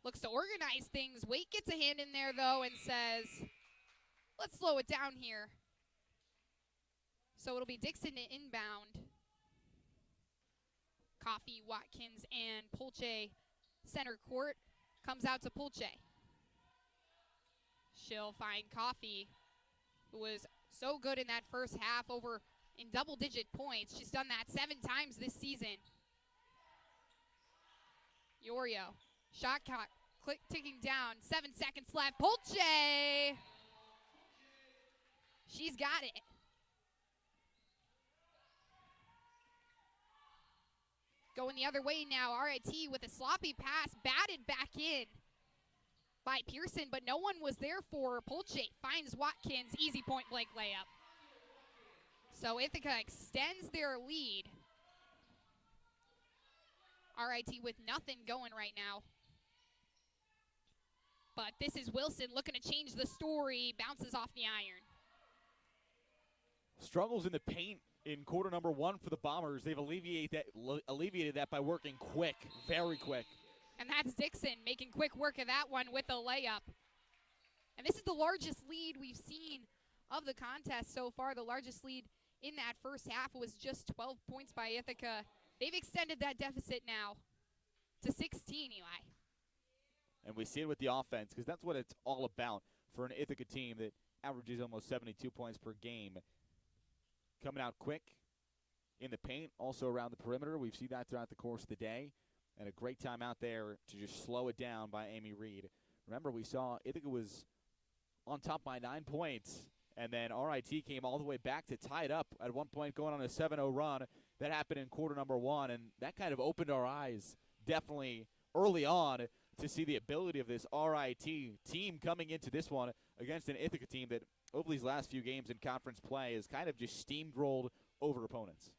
Looks to organize things. Waite gets a hand in there, though, and says, let's slow it down here. So it'll be Dixon to inbound. Coffee, Watkins, and Polche center court. Comes out to Polche. She'll find Coffee, who was so good in that first half, over in double-digit points. She's done that 7 times this season. Yorio, shot clock ticking down. 7 seconds left. Polche! She's got it. Going the other way now, RIT with a sloppy pass, batted back in by Pearson, but no one was there for Polche. Finds Watkins, easy point blank layup. So Ithaca extends their lead. RIT with nothing going right now. But this is Wilson looking to change the story, bounces off the iron. Struggles in the paint in quarter number 1 for the Bombers. They've alleviated that by working quick, very quick. And that's Dixon making quick work of that one with a layup. And this is the largest lead we've seen of the contest so far. The largest lead in that first half was just 12 points by Ithaca. They've extended that deficit now to 16, Eli. And we see it with the offense, because that's what it's all about for an Ithaca team that averages almost 72 points per game. Coming out quick in the paint, also around the perimeter. We've seen that throughout the course of the day. And a great time out there to just slow it down by Amy Reed. Remember, we saw Ithaca was on top by 9 points, and then RIT came all the way back to tie it up at one point, going on a 7-0 run. That happened in quarter number 1, and that kind of opened our eyes definitely early on to see the ability of this RIT team coming into this one against an Ithaca team that over these last few games in conference play has kind of just steamrolled over opponents.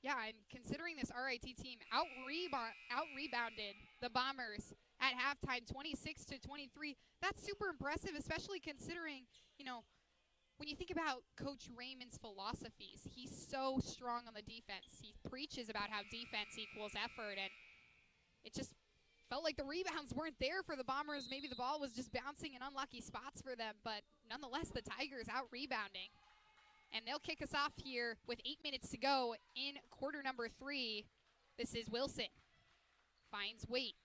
Yeah, and considering this RIT team out-rebounded the Bombers at halftime 26-23, that's super impressive, especially considering, when you think about Coach Raymond's philosophies, he's so strong on the defense. He preaches about how defense equals effort, and it just felt like the rebounds weren't there for the Bombers. Maybe the ball was just bouncing in unlucky spots for them, but nonetheless, the Tigers out-rebounding. And they'll kick us off here with 8 minutes to go in quarter number 3. This is Wilson. Finds Waite.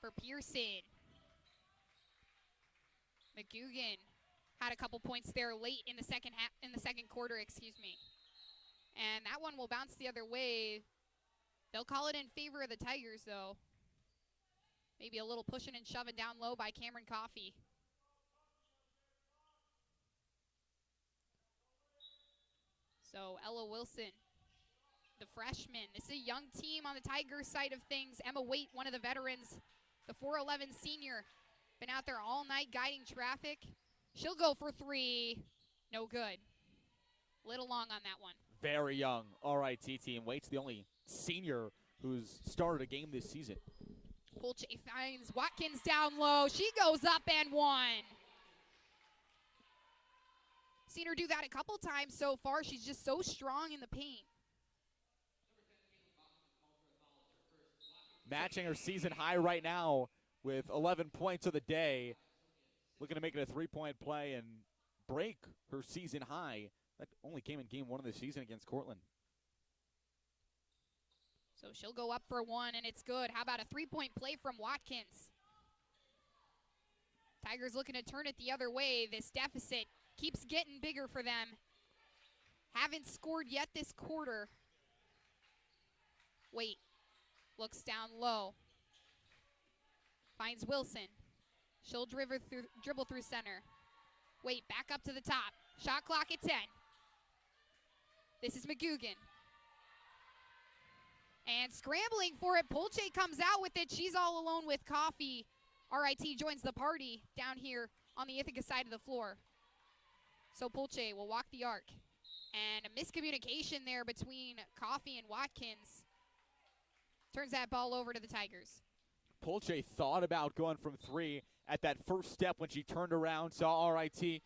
For Pearson. McGugan had a couple points there late in the second quarter, And that one will bounce the other way. They'll call it in favor of the Tigers, though. Maybe a little pushing and shoving down low by Cameron Coffey. So Ella Wilson, the freshman. This is a young team on the Tigers side of things. Emma Waite, one of the veterans, the 4'11 senior. Been out there all night guiding traffic. She'll go for 3. No good. Little long on that one. Very young RIT team. Waite's the only senior who's started a game this season. Polche finds Watkins down low. She goes up and 1. Seen her do that a couple times so far. She's just so strong in the paint. matching her season high right now with 11 points of the day. Looking to make it a 3-point play and break her season high. That only came in game 1 of the season against Cortland. So she'll go up for one, and it's good. How about a 3-point play from Watkins? Tigers looking to turn it the other way. This deficit keeps getting bigger for them. Haven't scored yet this quarter. Wait, looks down low. Finds Wilson. She'll dribble through center. Wait, back up to the top. Shot clock at 10. This is McGugan. And scrambling for it, Polche comes out with it. She's all alone with Coffee. RIT joins the party down here on the Ithaca side of the floor. So Polche will walk the arc. And a miscommunication there between Coffee and Watkins turns that ball over to the Tigers. Polche thought about going from 3 at that first step when she turned around, saw RIT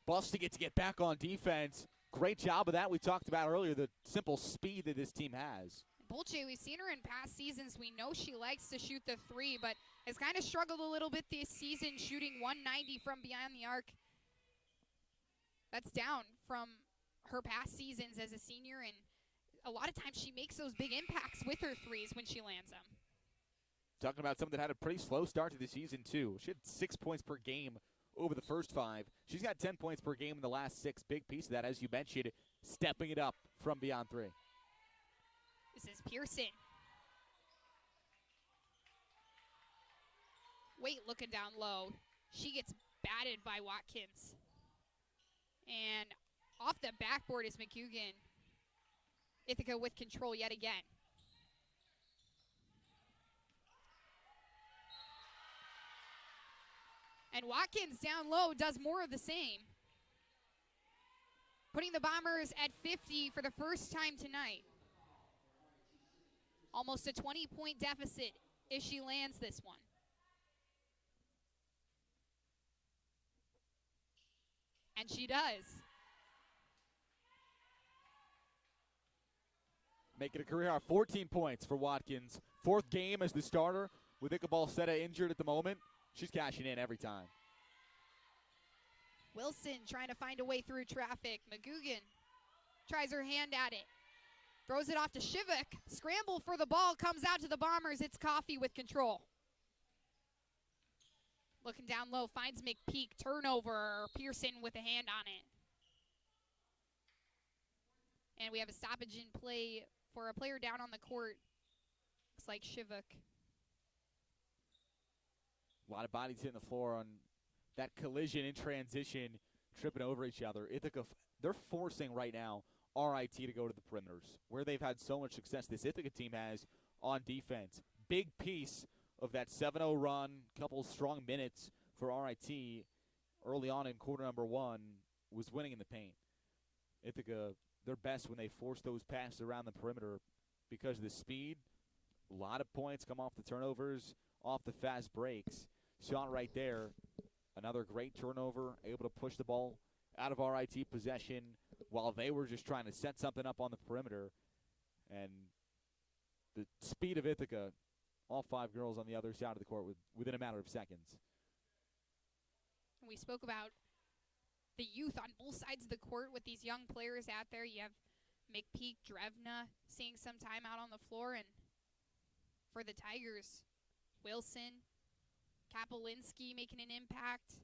busting it to get back on defense. Great job of that. We talked about earlier the simple speed that this team has. Polche, we've seen her in past seasons. We know she likes to shoot the 3, but has kind of struggled a little bit this season, shooting 190 from beyond the arc. That's down from her past seasons as a senior, and a lot of times she makes those big impacts with her 3s when she lands them. Talking about someone that had a pretty slow start to the season, too. She had 6 points per game over the first 5. She's got 10 points per game in the last 6. Big piece of that, as you mentioned, stepping it up from beyond 3. This is Pearson. Wait, looking down low. She gets batted by Watkins. And off the backboard is McGugan. Ithaca with control yet again. And Watkins down low does more of the same. Putting the Bombers at 50 for the first time tonight. Almost a 20-point deficit if she lands this one. And she does. Making a career high, 14 points for Watkins. 4th game as the starter with Ichabod Seta injured at the moment. She's cashing in every time. Wilson trying to find a way through traffic. McGugan tries her hand at it. Throws it off to Shivak. Scramble for the ball. Comes out to the Bombers. It's Coffee with control. Looking down low. Finds McPeak. Turnover. Pearson with a hand on it. And we have a stoppage in play for a player down on the court. Looks like Shivak. A lot of bodies hitting the floor on that collision in transition, tripping over each other. Ithaca, they're forcing right now RIT to go to the perimeters, where they've had so much success this Ithaca team has on defense. Big piece of that 7-0 run, couple strong minutes for RIT early on in quarter number 1 was winning in the paint. Ithaca, they're best when they force those passes around the perimeter because of the speed. A lot of points come off the turnovers, off the fast breaks. Shot right there. Another great turnover, able to push the ball out of RIT possession while they were just trying to set something up on the perimeter. And the speed of Ithaca, all 5 girls on the other side of the court within a matter of seconds. We spoke about the youth on both sides of the court with these young players out there. You have McPeak, Drevna seeing some time out on the floor. And for the Tigers, Wilson, Kapolinski making an impact.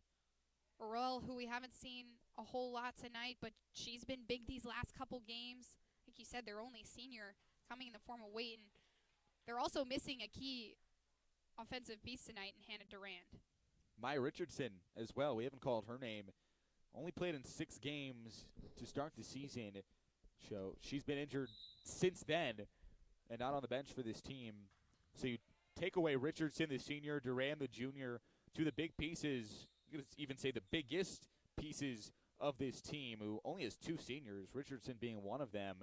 Orel, who we haven't seen a whole lot tonight, but she's been big these last couple games. Like you said, their only senior coming in the form of Waite. And they're also missing a key offensive piece tonight in Hannah Durand. Maya Richardson as well. We haven't called her name. Only played in 6 games to start the season. So she's been injured since then and not on the bench for this team. So you take away Richardson, the senior, Durand, the junior, two of the big pieces, you could even say the biggest pieces of this team, who only has 2 seniors, Richardson being one of them,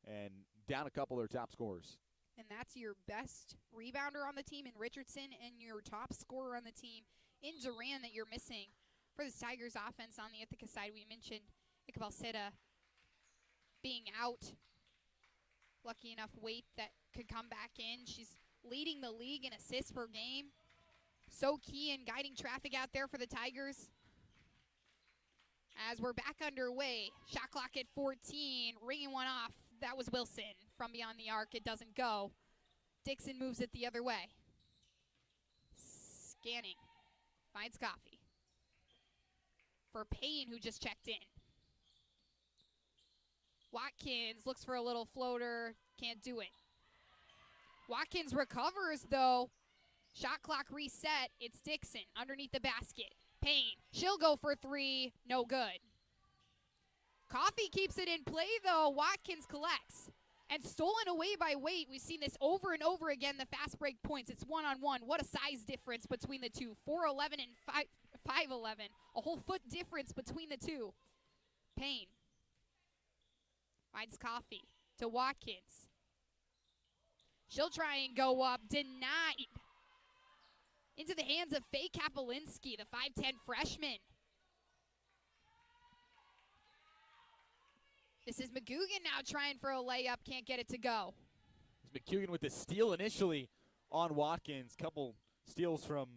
and down a couple of their top scorers. And that's your best rebounder on the team in Richardson and your top scorer on the team in Durand that you're missing. For the Tigers offense on the Ithaca side, we mentioned Ichabod Seta being out. Lucky enough Waite that could come back in. She's leading the league in assists per game. So key in guiding traffic out there for the Tigers. As we're back underway, shot clock at 14, ringing one off. That was Wilson from beyond the arc. It doesn't go. Dixon moves it the other way. Scanning, finds Coffee. For Payne, who just checked in. Watkins looks for a little floater, can't do it. Watkins recovers though. Shot clock reset, it's Dixon underneath the basket. Payne, she'll go for three, no good. Coffee keeps it in play though, Watkins collects. And stolen away by Waite. We've seen this over and over again, the fast break points. It's one-on-one. What a size difference between the two. 4'11" and 5'11". A whole foot difference between the two. Payne finds Coffee to Watkins. She'll try and go up. Denied. Into the hands of Faye Kapelinski, the 5'10" freshman. This is McGugan now trying for a layup. Can't get it to go. It's McGugan with the steal initially on Watkins. Couple steals from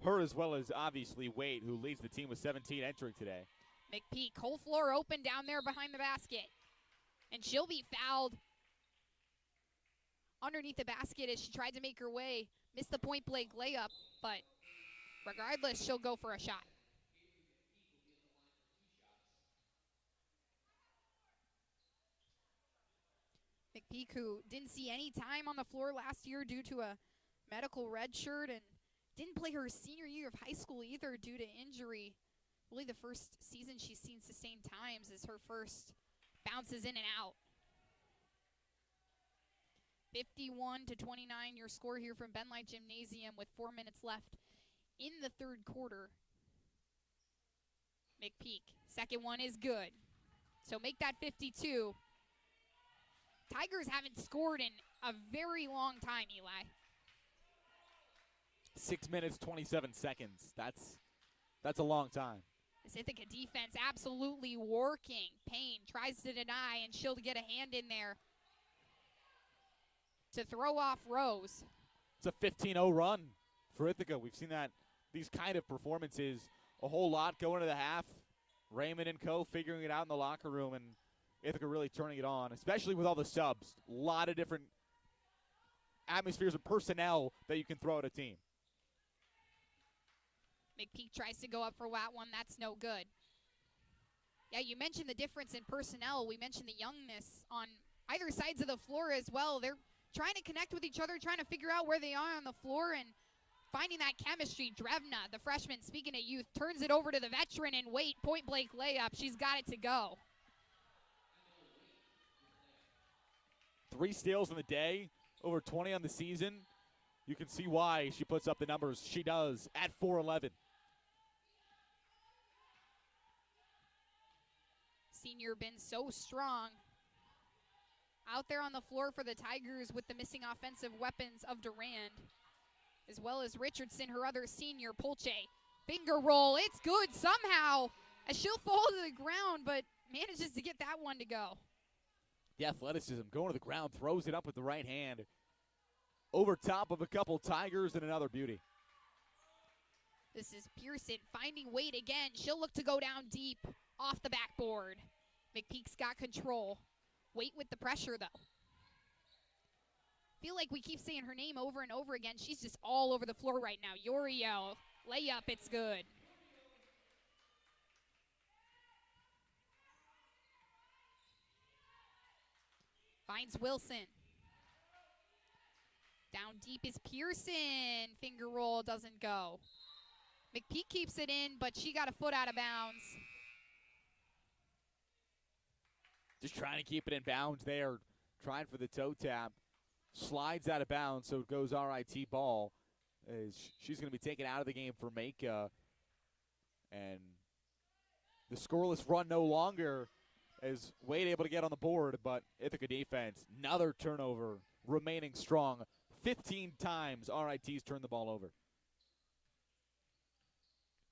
her as well as obviously Waite, who leads the team with 17 entering today. McPeak, whole floor open down there behind the basket. And she'll be fouled underneath the basket as she tried to make her way. Missed the point blank layup, but regardless, she'll go for a shot. McPeak, who didn't see any time on the floor last year due to a medical red shirt and didn't play her senior year of high school either due to injury. Really the first season she's seen sustained times is her first bounces in and out. 51-29 your score here from Ben Light Gymnasium with 4 minutes left in the third quarter. McPeak, second one is good. So make that 52. Tigers haven't scored in a very long time, Eli. 6 minutes, 27 seconds. That's a long time. This Ithaca defense absolutely working. Payne tries to deny, and she'll get a hand in there to throw off Rose. It's a 15-0 run for Ithaca. We've seen that these kind of performances a whole lot going to the half. Raymond and co figuring it out in the locker room, and Ithaca really turning it on, especially with all the subs. A lot of different atmospheres and personnel that you can throw at a team. McPeak tries to go up for that one. That's no good. Yeah, you mentioned the difference in personnel. We mentioned the youngness on either sides of the floor as well. They're trying to connect with each other, trying to figure out where they are on the floor and finding that chemistry. Drevna, the freshman, speaking of youth, turns it over to the veteran and Waite, point-blank layup. She's got it to go. 3 steals in the day, over 20 on the season. You can see why she puts up the numbers she does at 4'11". Senior been so strong out there on the floor for the Tigers with the missing offensive weapons of Durand, as well as Richardson, her other senior. Polche, finger roll, it's good somehow, as she'll fall to the ground, but manages to get that one to go. The athleticism, going to the ground, throws it up with the right hand. Over top of a couple Tigers and another beauty. This is Pearson finding Waite again. She'll look to go down deep off the backboard. McPeak's got control. Waite with the pressure, though. Feel like we keep saying her name over and over again. She's just all over the floor right now. Yorio, layup, it's good. Finds Wilson. Down deep is Pearson. Finger roll doesn't go. McPeak keeps it in, but she got a foot out of bounds. Just trying to keep it in bounds there. Trying for the toe tap. Slides out of bounds, so it goes RIT ball. As she's going to be taken out of the game for Maka. And the scoreless run no longer as Wade able to get on the board, but Ithaca defense, another turnover, remaining strong. 15 times RIT's turned the ball over.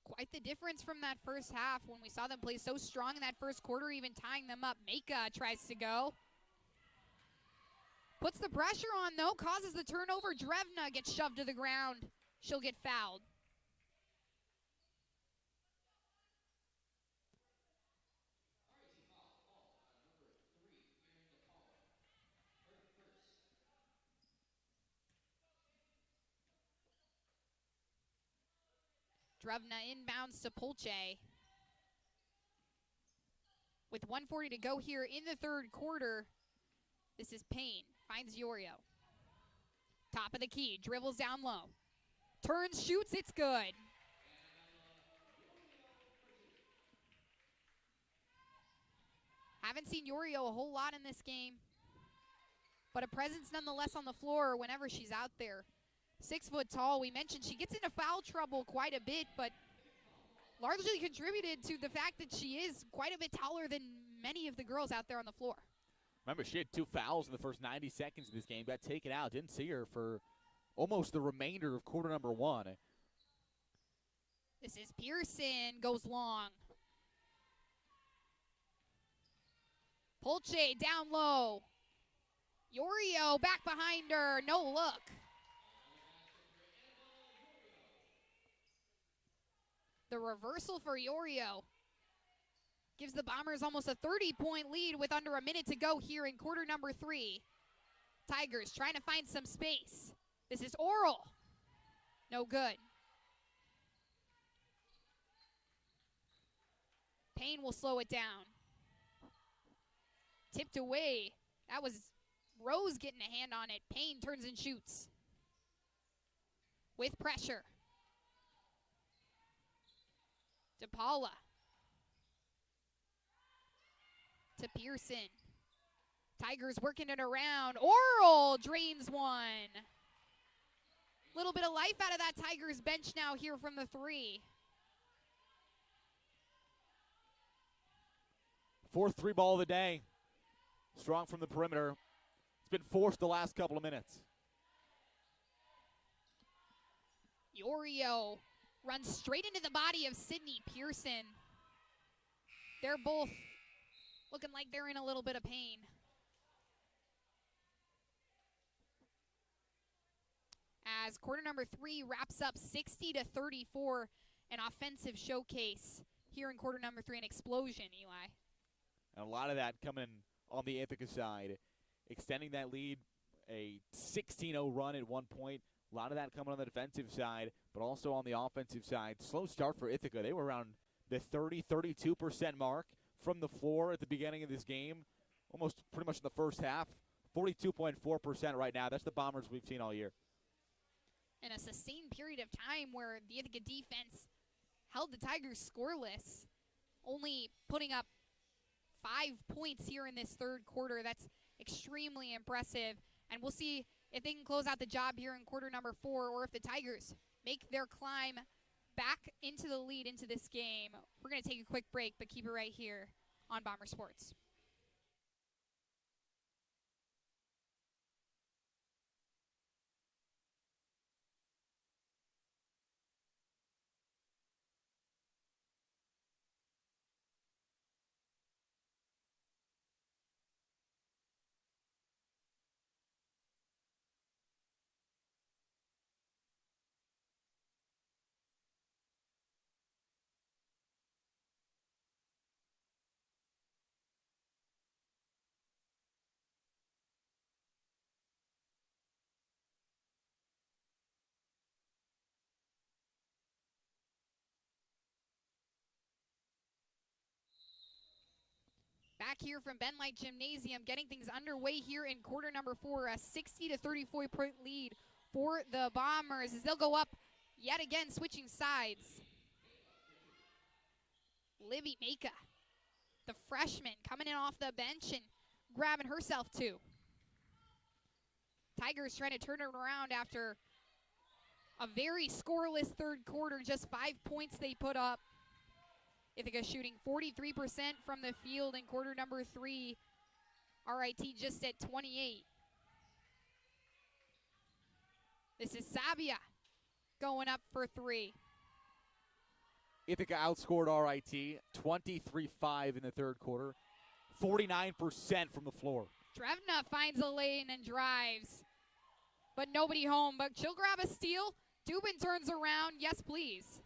Quite the difference from that first half when we saw them play so strong in that first quarter, even tying them up. Maka tries to go. Puts the pressure on, though, causes the turnover. Drevna gets shoved to the ground. She'll get fouled. Drevna inbounds to Polche. With 1:40 to go here in the third quarter, this is Payne. Finds Yorio. Top of the key, dribbles down low. Turns, shoots, it's good. Haven't seen Yorio a whole lot in this game, but a presence nonetheless on the floor whenever she's out there. 6 foot tall. We mentioned she gets into foul trouble quite a bit, but largely contributed to the fact that she is quite a bit taller than many of the girls out there on the floor. Remember, she had 2 fouls in the first 90 seconds of this game. Got taken out. Didn't see her for almost the remainder of quarter number 1. This is Pearson. Goes long. Polche down low. Yorio back behind her. No look. The reversal for Yorio gives the Bombers almost a 30-point lead with under a minute to go here in quarter number 3. Tigers trying to find some space. This is Oral. No good. Payne will slow it down. Tipped away. That was Rose getting a hand on it. Payne turns and shoots. With pressure. DePaula. To Pearson. Tigers working it around. Oral drains one. Little bit of life out of that Tigers bench now here from the 3. 4th 3 ball of the day. Strong from the perimeter. It's been forced the last couple of minutes. Yorio runs straight into the body of Sydney Pearson. They're both looking like they're in a little bit of pain. As quarter number 3 wraps up 60-34, an offensive showcase here in quarter number 3, an explosion, Eli. And a lot of that coming on the Ithaca side, extending that lead, a 16-0 run at one point. A lot of that coming on the defensive side, but also on the offensive side. Slow start for Ithaca. They were around the 30-32% mark from the floor at the beginning of this game, almost pretty much in the first half. 42.4% right now. That's the Bombers we've seen all year. In a sustained period of time where the Ithaca defense held the Tigers scoreless, only putting up 5 points here in this third quarter. That's extremely impressive. And we'll see if they can close out the job here in quarter number 4, or if the Tigers make their climb back into the lead into this game. We're going to take a quick break, but keep it right here on Bomber Sports. Back here from Ben Light Gymnasium, getting things underway here in quarter number 4, a 60-34 point lead for the Bombers as they'll go up yet again, switching sides. Libby Maka, the freshman, coming in off the bench and grabbing herself 2. Tigers trying to turn it around after a very scoreless third quarter, just 5 points they put up. Ithaca shooting 43% from the field in quarter number 3. RIT just at 28. This is Sabia going up for 3. Ithaca outscored RIT 23-5 in the third quarter, 49% from the floor. Drevna finds a lane and drives, but nobody home. But she'll grab a steal. Dubin turns around. Yes, please.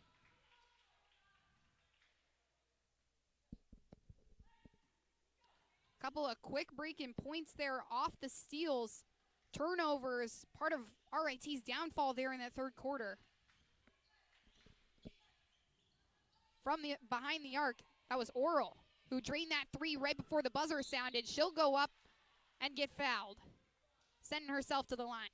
Couple of quick breaking points there off the steals. Turnovers, part of RIT's downfall there in that third quarter. From behind the arc, that was Oral, who drained that three right before the buzzer sounded. She'll go up and get fouled, sending herself to the line.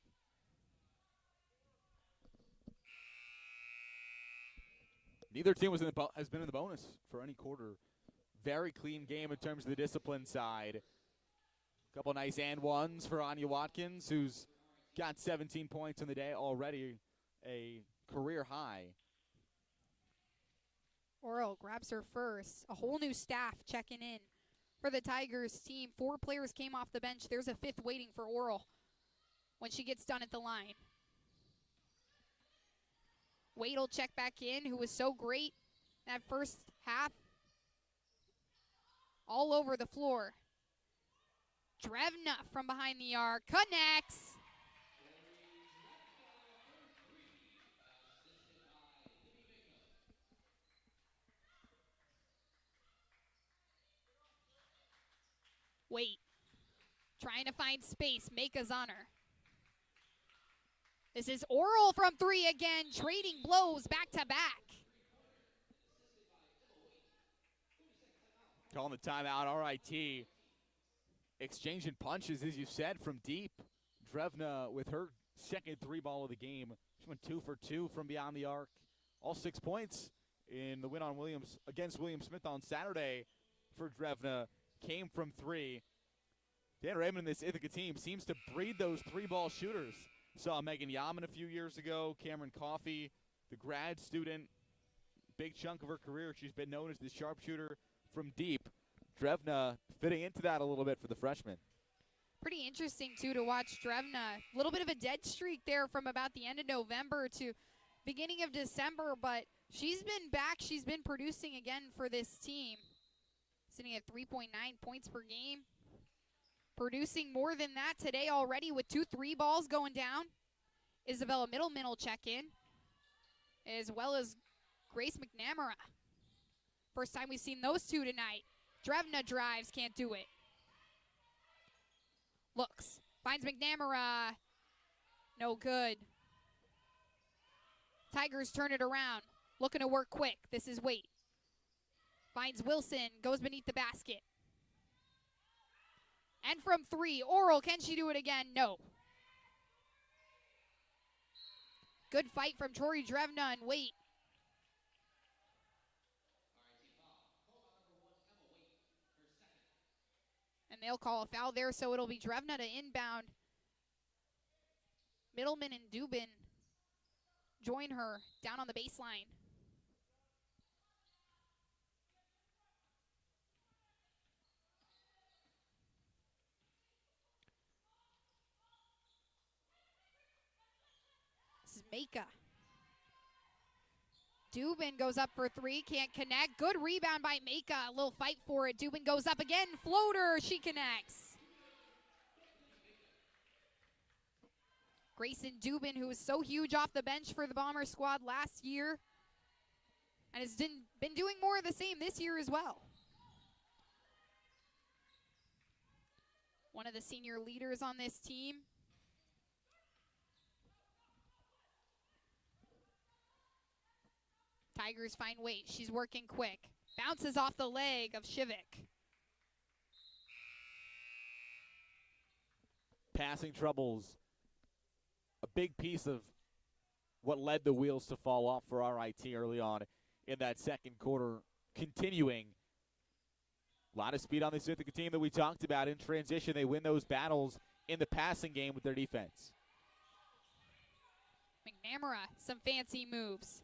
Neither team has been in the bonus for any quarter. Very clean game in terms of the discipline side. Couple nice and ones for Anya Watkins, who's got 17 points in the day already, a career high. Oral grabs her first. A whole new staff checking in for the Tigers team. 4 players came off the bench. There's a 5th waiting for Oral when she gets done at the line. Wade will check back in, who was so great that first half. All over the floor. Drevna from behind the arc connects. Wait. Trying to find space. Maka's on her. This is Oral from 3 again, trading blows back to back. Calling the timeout, RIT. Exchanging punches, as you said, from deep. Drevna with her second 3-ball of the game. She went 2 for 2 from beyond the arc. All 6 points in the win on against William Smith on Saturday for Drevna came from 3. Dan Raymond and this Ithaca team seems to breed those 3-ball shooters. Saw Megan Yaman a few years ago, Cameron Coffey, the grad student. Big chunk of her career, she's been known as the sharpshooter from deep. Drevna fitting into that a little bit for the freshman. Pretty interesting, too, to watch Drevna. A little bit of a dead streak there from about the end of November to beginning of December, but she's been back. She's been producing again for this team. Sitting at 3.9 points per game. Producing more than that today already with 2 3-balls going down. Isabella Middleman will check in, as well as Grace McNamara. First time we've seen those two tonight. Drevna drives, can't do it. Looks, finds McNamara. No good. Tigers turn it around. Looking to work quick. This is Waite. Finds Wilson, goes beneath the basket. And from 3, Oral, can she do it again? No. Good fight from Tori Drevna and Waite. And they'll call a foul there, so it'll be Drevna to inbound. Middleman and Dubin join her down on the baseline. This is Maka. Dubin goes up for 3, can't connect. Good rebound by Maka, a little fight for it. Dubin goes up again, floater, she connects. Grayson Dubin, who was so huge off the bench for the Bomber squad last year and has been doing more of the same this year as well. One of the senior leaders on this team. Tigers find Waite. She's working quick. Bounces off the leg of Shivik. Passing troubles. A big piece of what led the wheels to fall off for RIT early on in that second quarter. Continuing. A lot of speed on this Ithaca team that we talked about in transition. They win those battles in the passing game with their defense. McNamara, some fancy moves.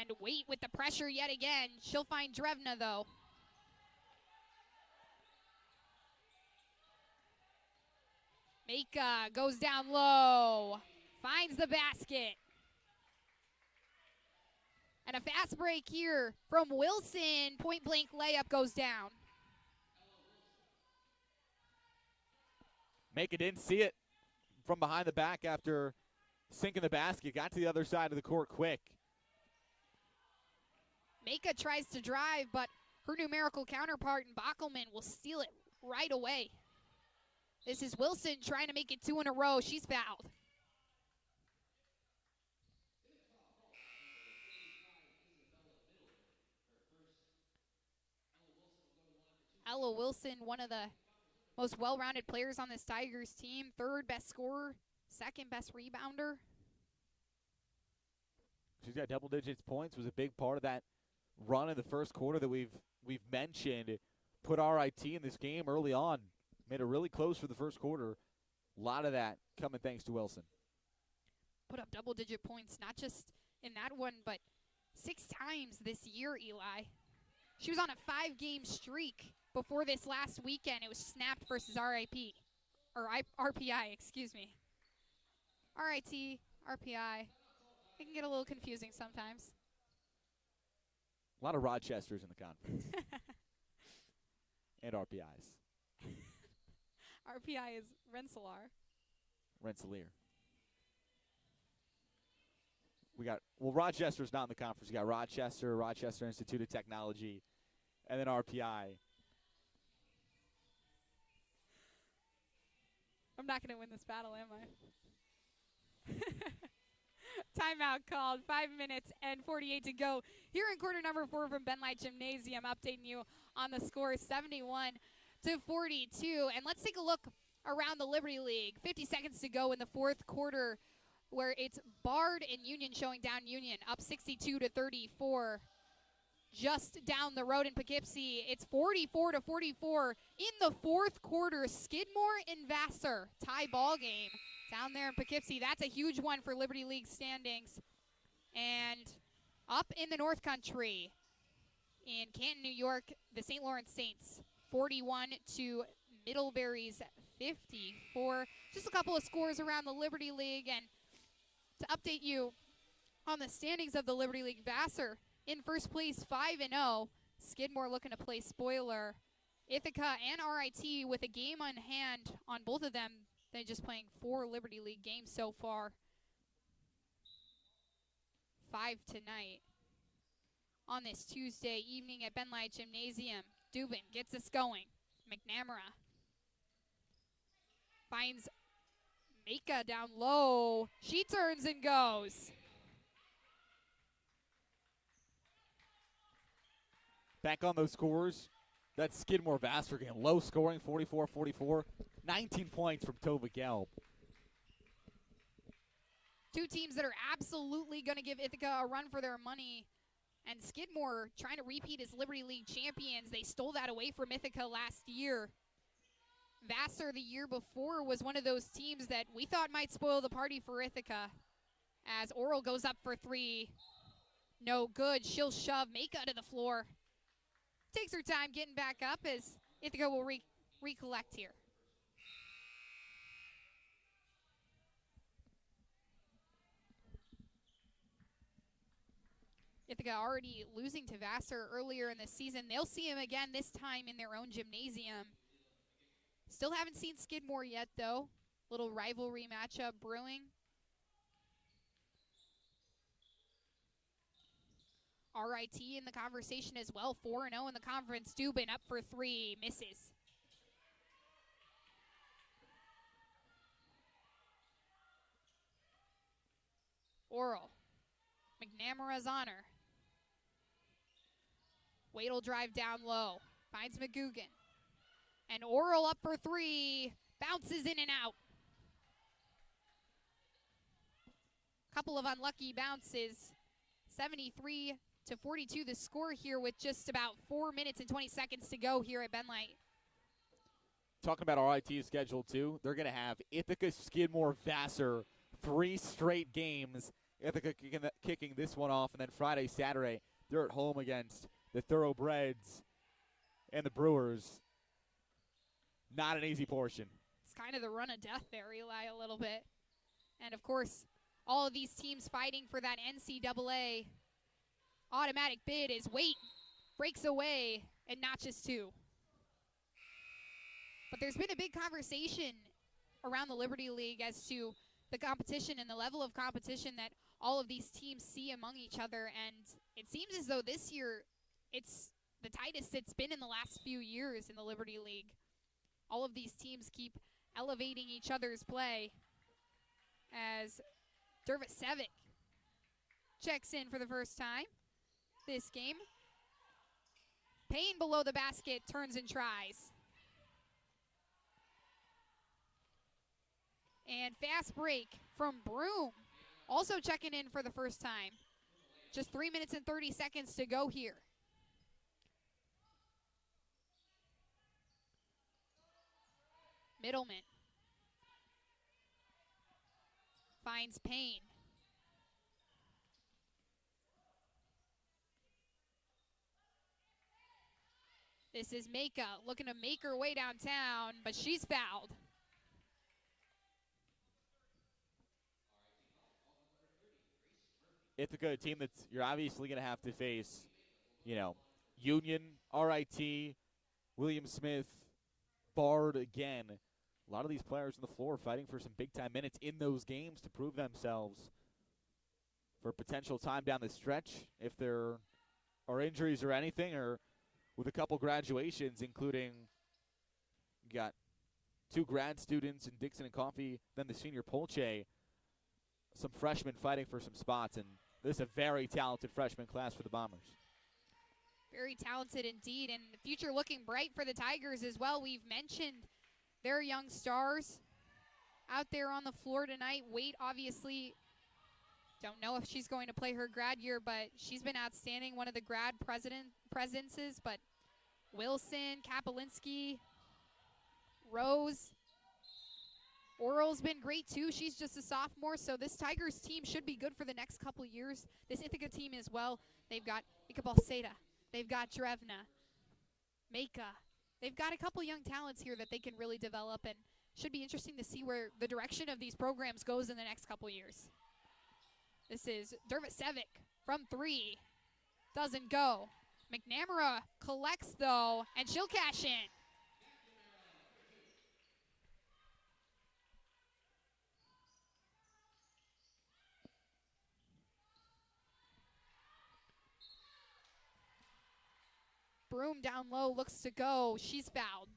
And Waite with the pressure yet again. She'll find Drevna, though. Maka goes down low. Finds the basket. And a fast break here from Wilson. Point blank layup goes down. Maka didn't see it from behind the back after sinking the basket. Got to the other side of the court quick. Maka tries to drive, but her numerical counterpart in Bockelman will steal it right away. This is Wilson trying to make it 2 in a row. She's fouled. Ella Wilson, one of the most well-rounded players on this Tigers team. 3rd best scorer, 2nd best rebounder. She's got double-digit points. Was a big part of that run in the first quarter that we've mentioned. Put RIT in this game early on. Made it really close for the first quarter. A lot of that coming thanks to Wilson. Put up double-digit points, not just in that one, but 6 times this year, Eli. She was on a 5-game streak before this last weekend. It was snapped versus RIP, or RPI, excuse me. RIT, RPI. It can get a little confusing sometimes. A lot of Rochesters in the conference. And RPIs. RPI is Rensselaer. Rensselaer. We got, well, Rochester's not in the conference. We got Rochester, Rochester Institute of Technology, and then RPI. I'm not going to win this battle, am I? Timeout called. 5 minutes and 48 to go. Here in quarter number 4 from Ben Light Gymnasium, updating you on the score 71-42. And let's take a look around the Liberty League. 50 seconds to go in the 4th quarter, where it's Bard and Union showing down Union, up 62-34. Just down the road in Poughkeepsie, it's 44-44 in the 4th quarter. Skidmore and Vassar tie ball game down there in Poughkeepsie. That's a huge one for Liberty League standings. And up in the North Country, in Canton, New York, the St. Lawrence Saints, 41 to Middlebury's 54. Just a couple of scores around the Liberty League. And to update you on the standings of the Liberty League, Vassar in first place, 5-0. Skidmore looking to play spoiler. Ithaca and RIT with a game on hand on both of them. They're just playing 4 Liberty League games so far. 5 tonight. On this Tuesday evening at Ben Light Gymnasium, Dubin gets us going. McNamara finds Maka down low. She turns and goes. Back on those scores, that Skidmore-Vassar game. Low scoring, 44-44. 19 points from Tova Gelb. 2 teams that are absolutely going to give Ithaca a run for their money. And Skidmore trying to repeat as Liberty League champions. They stole that away from Ithaca last year. Vassar the year before was one of those teams that we thought might spoil the party for Ithaca. As Oral goes up for 3. No good. She'll shove Maka to the floor. Takes her time getting back up as Ithaca will recollect here. Ithaca already losing to Vassar earlier in the season. They'll see him again this time in their own gymnasium. Still haven't seen Skidmore yet, though. Little rivalry matchup brewing. RIT in the conversation as well. 4-0 in the conference. Dubin up for 3. Misses. Oral. McNamara's on her. Wade will drive down low. Finds McGugan. And Oral up for 3. Bounces in and out. Couple of unlucky bounces. 73-42 the score here with just about 4 minutes and 20 seconds to go here at Ben Light. Talking about RIT's schedule, too, they're going to have Ithaca, Skidmore, Vassar, 3 straight games. Ithaca kicking this one off, and then Friday, Saturday, they're at home against the Thoroughbreds and the Brewers. Not an easy portion. It's kind of the run of death there, Eli, a little bit. And, of course, all of these teams fighting for that NCAA automatic bid as Waite breaks away and notches 2. But there's been a big conversation around the Liberty League as to the competition and the level of competition that all of these teams see among each other. And it seems as though this year it's the tightest it's been in the last few years in the Liberty League. All of these teams keep elevating each other's play as Dervisevic checks in for the first time this game. Payne below the basket, turns and tries. And fast break from Broom, also checking in for the first time. Just 3 minutes and 30 seconds to go here. Middleman finds Payne. This is Maka looking to make her way downtown, but she's fouled. Ithaca, a team that's you're obviously going to have to face, Union, RIT, William Smith, Bard again. A lot of these players on the floor fighting for some big-time minutes in those games to prove themselves for potential time down the stretch if there are injuries or anything, or with a couple graduations, including you got 2 grad students in Dixon and Coffee, then the senior Polche, some freshmen fighting for some spots, and this is a very talented freshman class for the Bombers. Very talented indeed, and the future looking bright for the Tigers as well. We've mentioned their young stars out there on the floor tonight. Wait, obviously, don't know if she's going to play her grad year, but she's been outstanding, one of the grad presences. But Wilson, Kapelinski, Rose, Oral's been great too. She's just a sophomore, so this Tigers team should be good for the next couple years. This Ithaca team as well. They've got Ika Balseda. They've got Drevna, Maka. They've got a couple young talents here that they can really develop, and should be interesting to see where the direction of these programs goes in the next couple years. This is Dervisevic from 3. Doesn't go. McNamara collects, though, and she'll cash in. Broom down low, looks to go. She's fouled.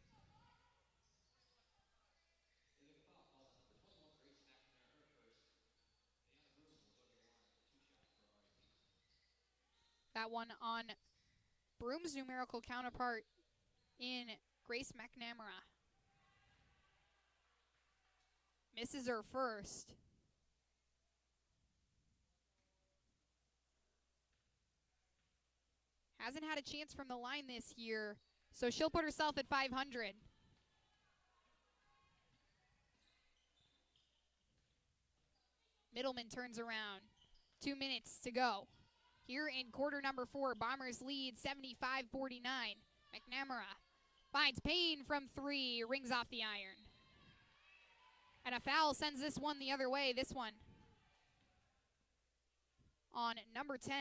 That one on Broom's numerical counterpart in Grace McNamara. Misses her first. Hasn't had a chance from the line this year, so she'll put herself at 500. Middleman turns around. 2 minutes to go. Here in quarter number 4, Bombers lead 75-49. McNamara finds Payne from 3, rings off the iron. And a foul sends this one the other way, this one on number 10,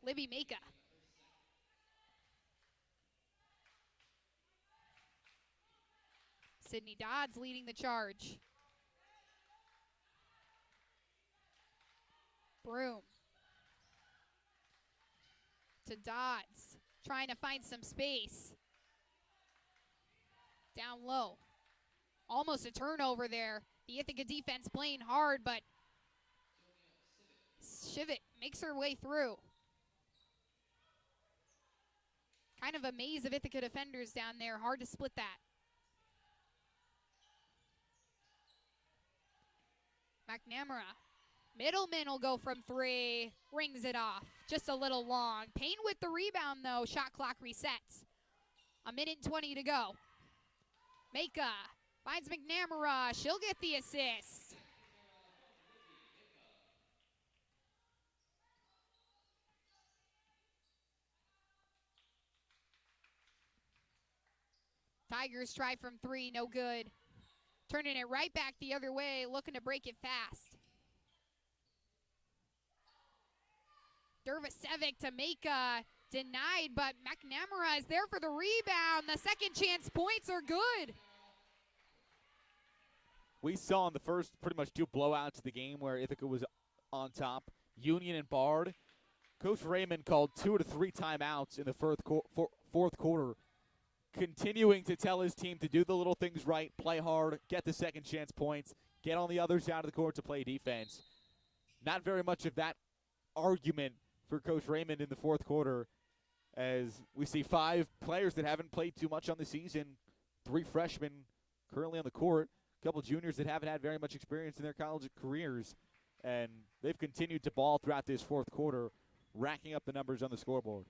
Libby Maka. Sydney Dodds leading the charge. Broom to Dodds, trying to find some space. Down low. Almost a turnover there. The Ithaca defense playing hard, but Shivik makes her way through. Kind of a maze of Ithaca defenders down there. Hard to split that. McNamara. Middleman will go from 3. Rings it off. Just a little long. Payne with the rebound, though. Shot clock resets. 1:20 to go. Maka finds McNamara. She'll get the assist. Tigers try from 3. No good. Turning it right back the other way, looking to break it fast. Dervisevic to Maka, denied, but McNamara is there for the rebound. The second chance points are good. we saw in the first pretty much 2 blowouts of the game where Ithaca was on top, Union and Bard. Coach Raymond called 2 to 3 timeouts in the fourth quarter, continuing to tell his team to do the little things right, play hard, get the second chance points, get on the other side of the court to play defense. Not very much of that argument for Coach Raymond in the fourth quarter, as we see 5 players that haven't played too much on the season, 3 freshmen currently on the court, a couple juniors that haven't had very much experience in their college careers, and they've continued to ball throughout this fourth quarter, racking up the numbers on the scoreboard.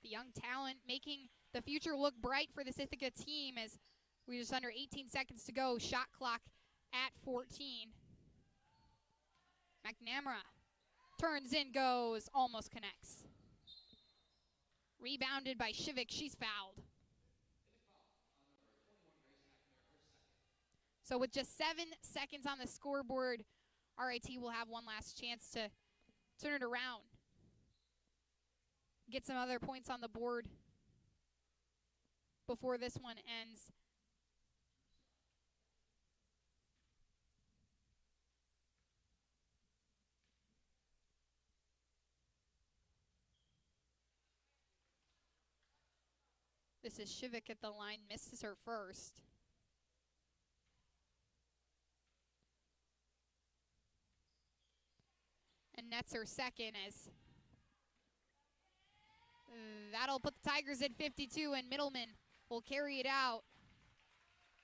The young talent making the future look bright for this Ithaca team as we just under 18 seconds to go. Shot clock at 14. McNamara turns in, goes, almost connects. Rebounded by Shivik. She's fouled. So with just 7 seconds on the scoreboard, RIT will have one last chance to turn it around. Get some other points on the board before this one ends. This is Shivik at the line, misses her first. And nets her second as that'll put the Tigers at 52, and Middleman will carry it out.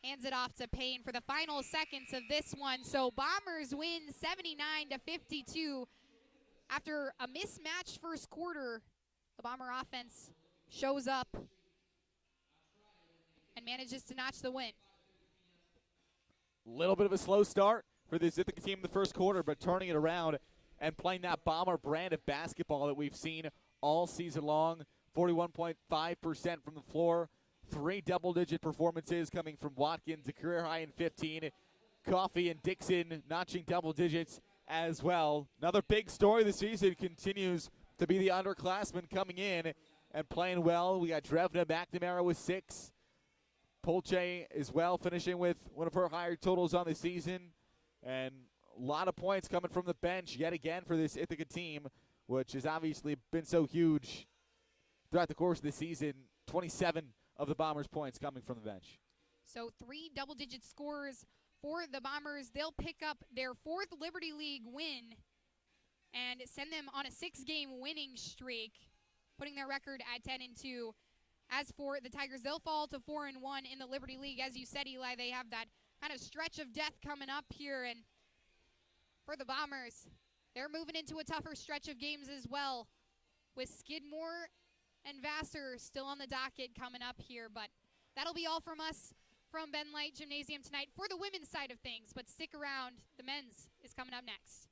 Hands it off to Payne for the final seconds of this one. So Bombers win 79-52. After a mismatched first quarter, the Bomber offense shows up and manages to notch the win. Little bit of a slow start for this Ithaca team in the first quarter, but turning it around and playing that Bomber brand of basketball that we've seen all season long. 41.5% from the floor. 3 double-digit performances coming from Watkins, a career high in 15. Coffey and Dixon notching double digits as well. Another big story this season continues to be the underclassmen coming in and playing well. We got Drevna McNamara with 6. Polche as well, finishing with one of her higher totals on the season. And a lot of points coming from the bench yet again for this Ithaca team, which has obviously been so huge throughout the course of the season. 27 of the Bombers' points coming from the bench. So 3 double-digit scores for the Bombers. They'll pick up their 4th Liberty League win and send them on a 6-game winning streak, putting their record at 10-2. As for the Tigers, they'll fall to 4-1 in the Liberty League. As you said, Eli, they have that kind of stretch of death coming up here. And for the Bombers, they're moving into a tougher stretch of games as well, with Skidmore and Vassar still on the docket coming up here. But that'll be all from us from Ben Light Gymnasium tonight for the women's side of things. But stick around. The men's is coming up next.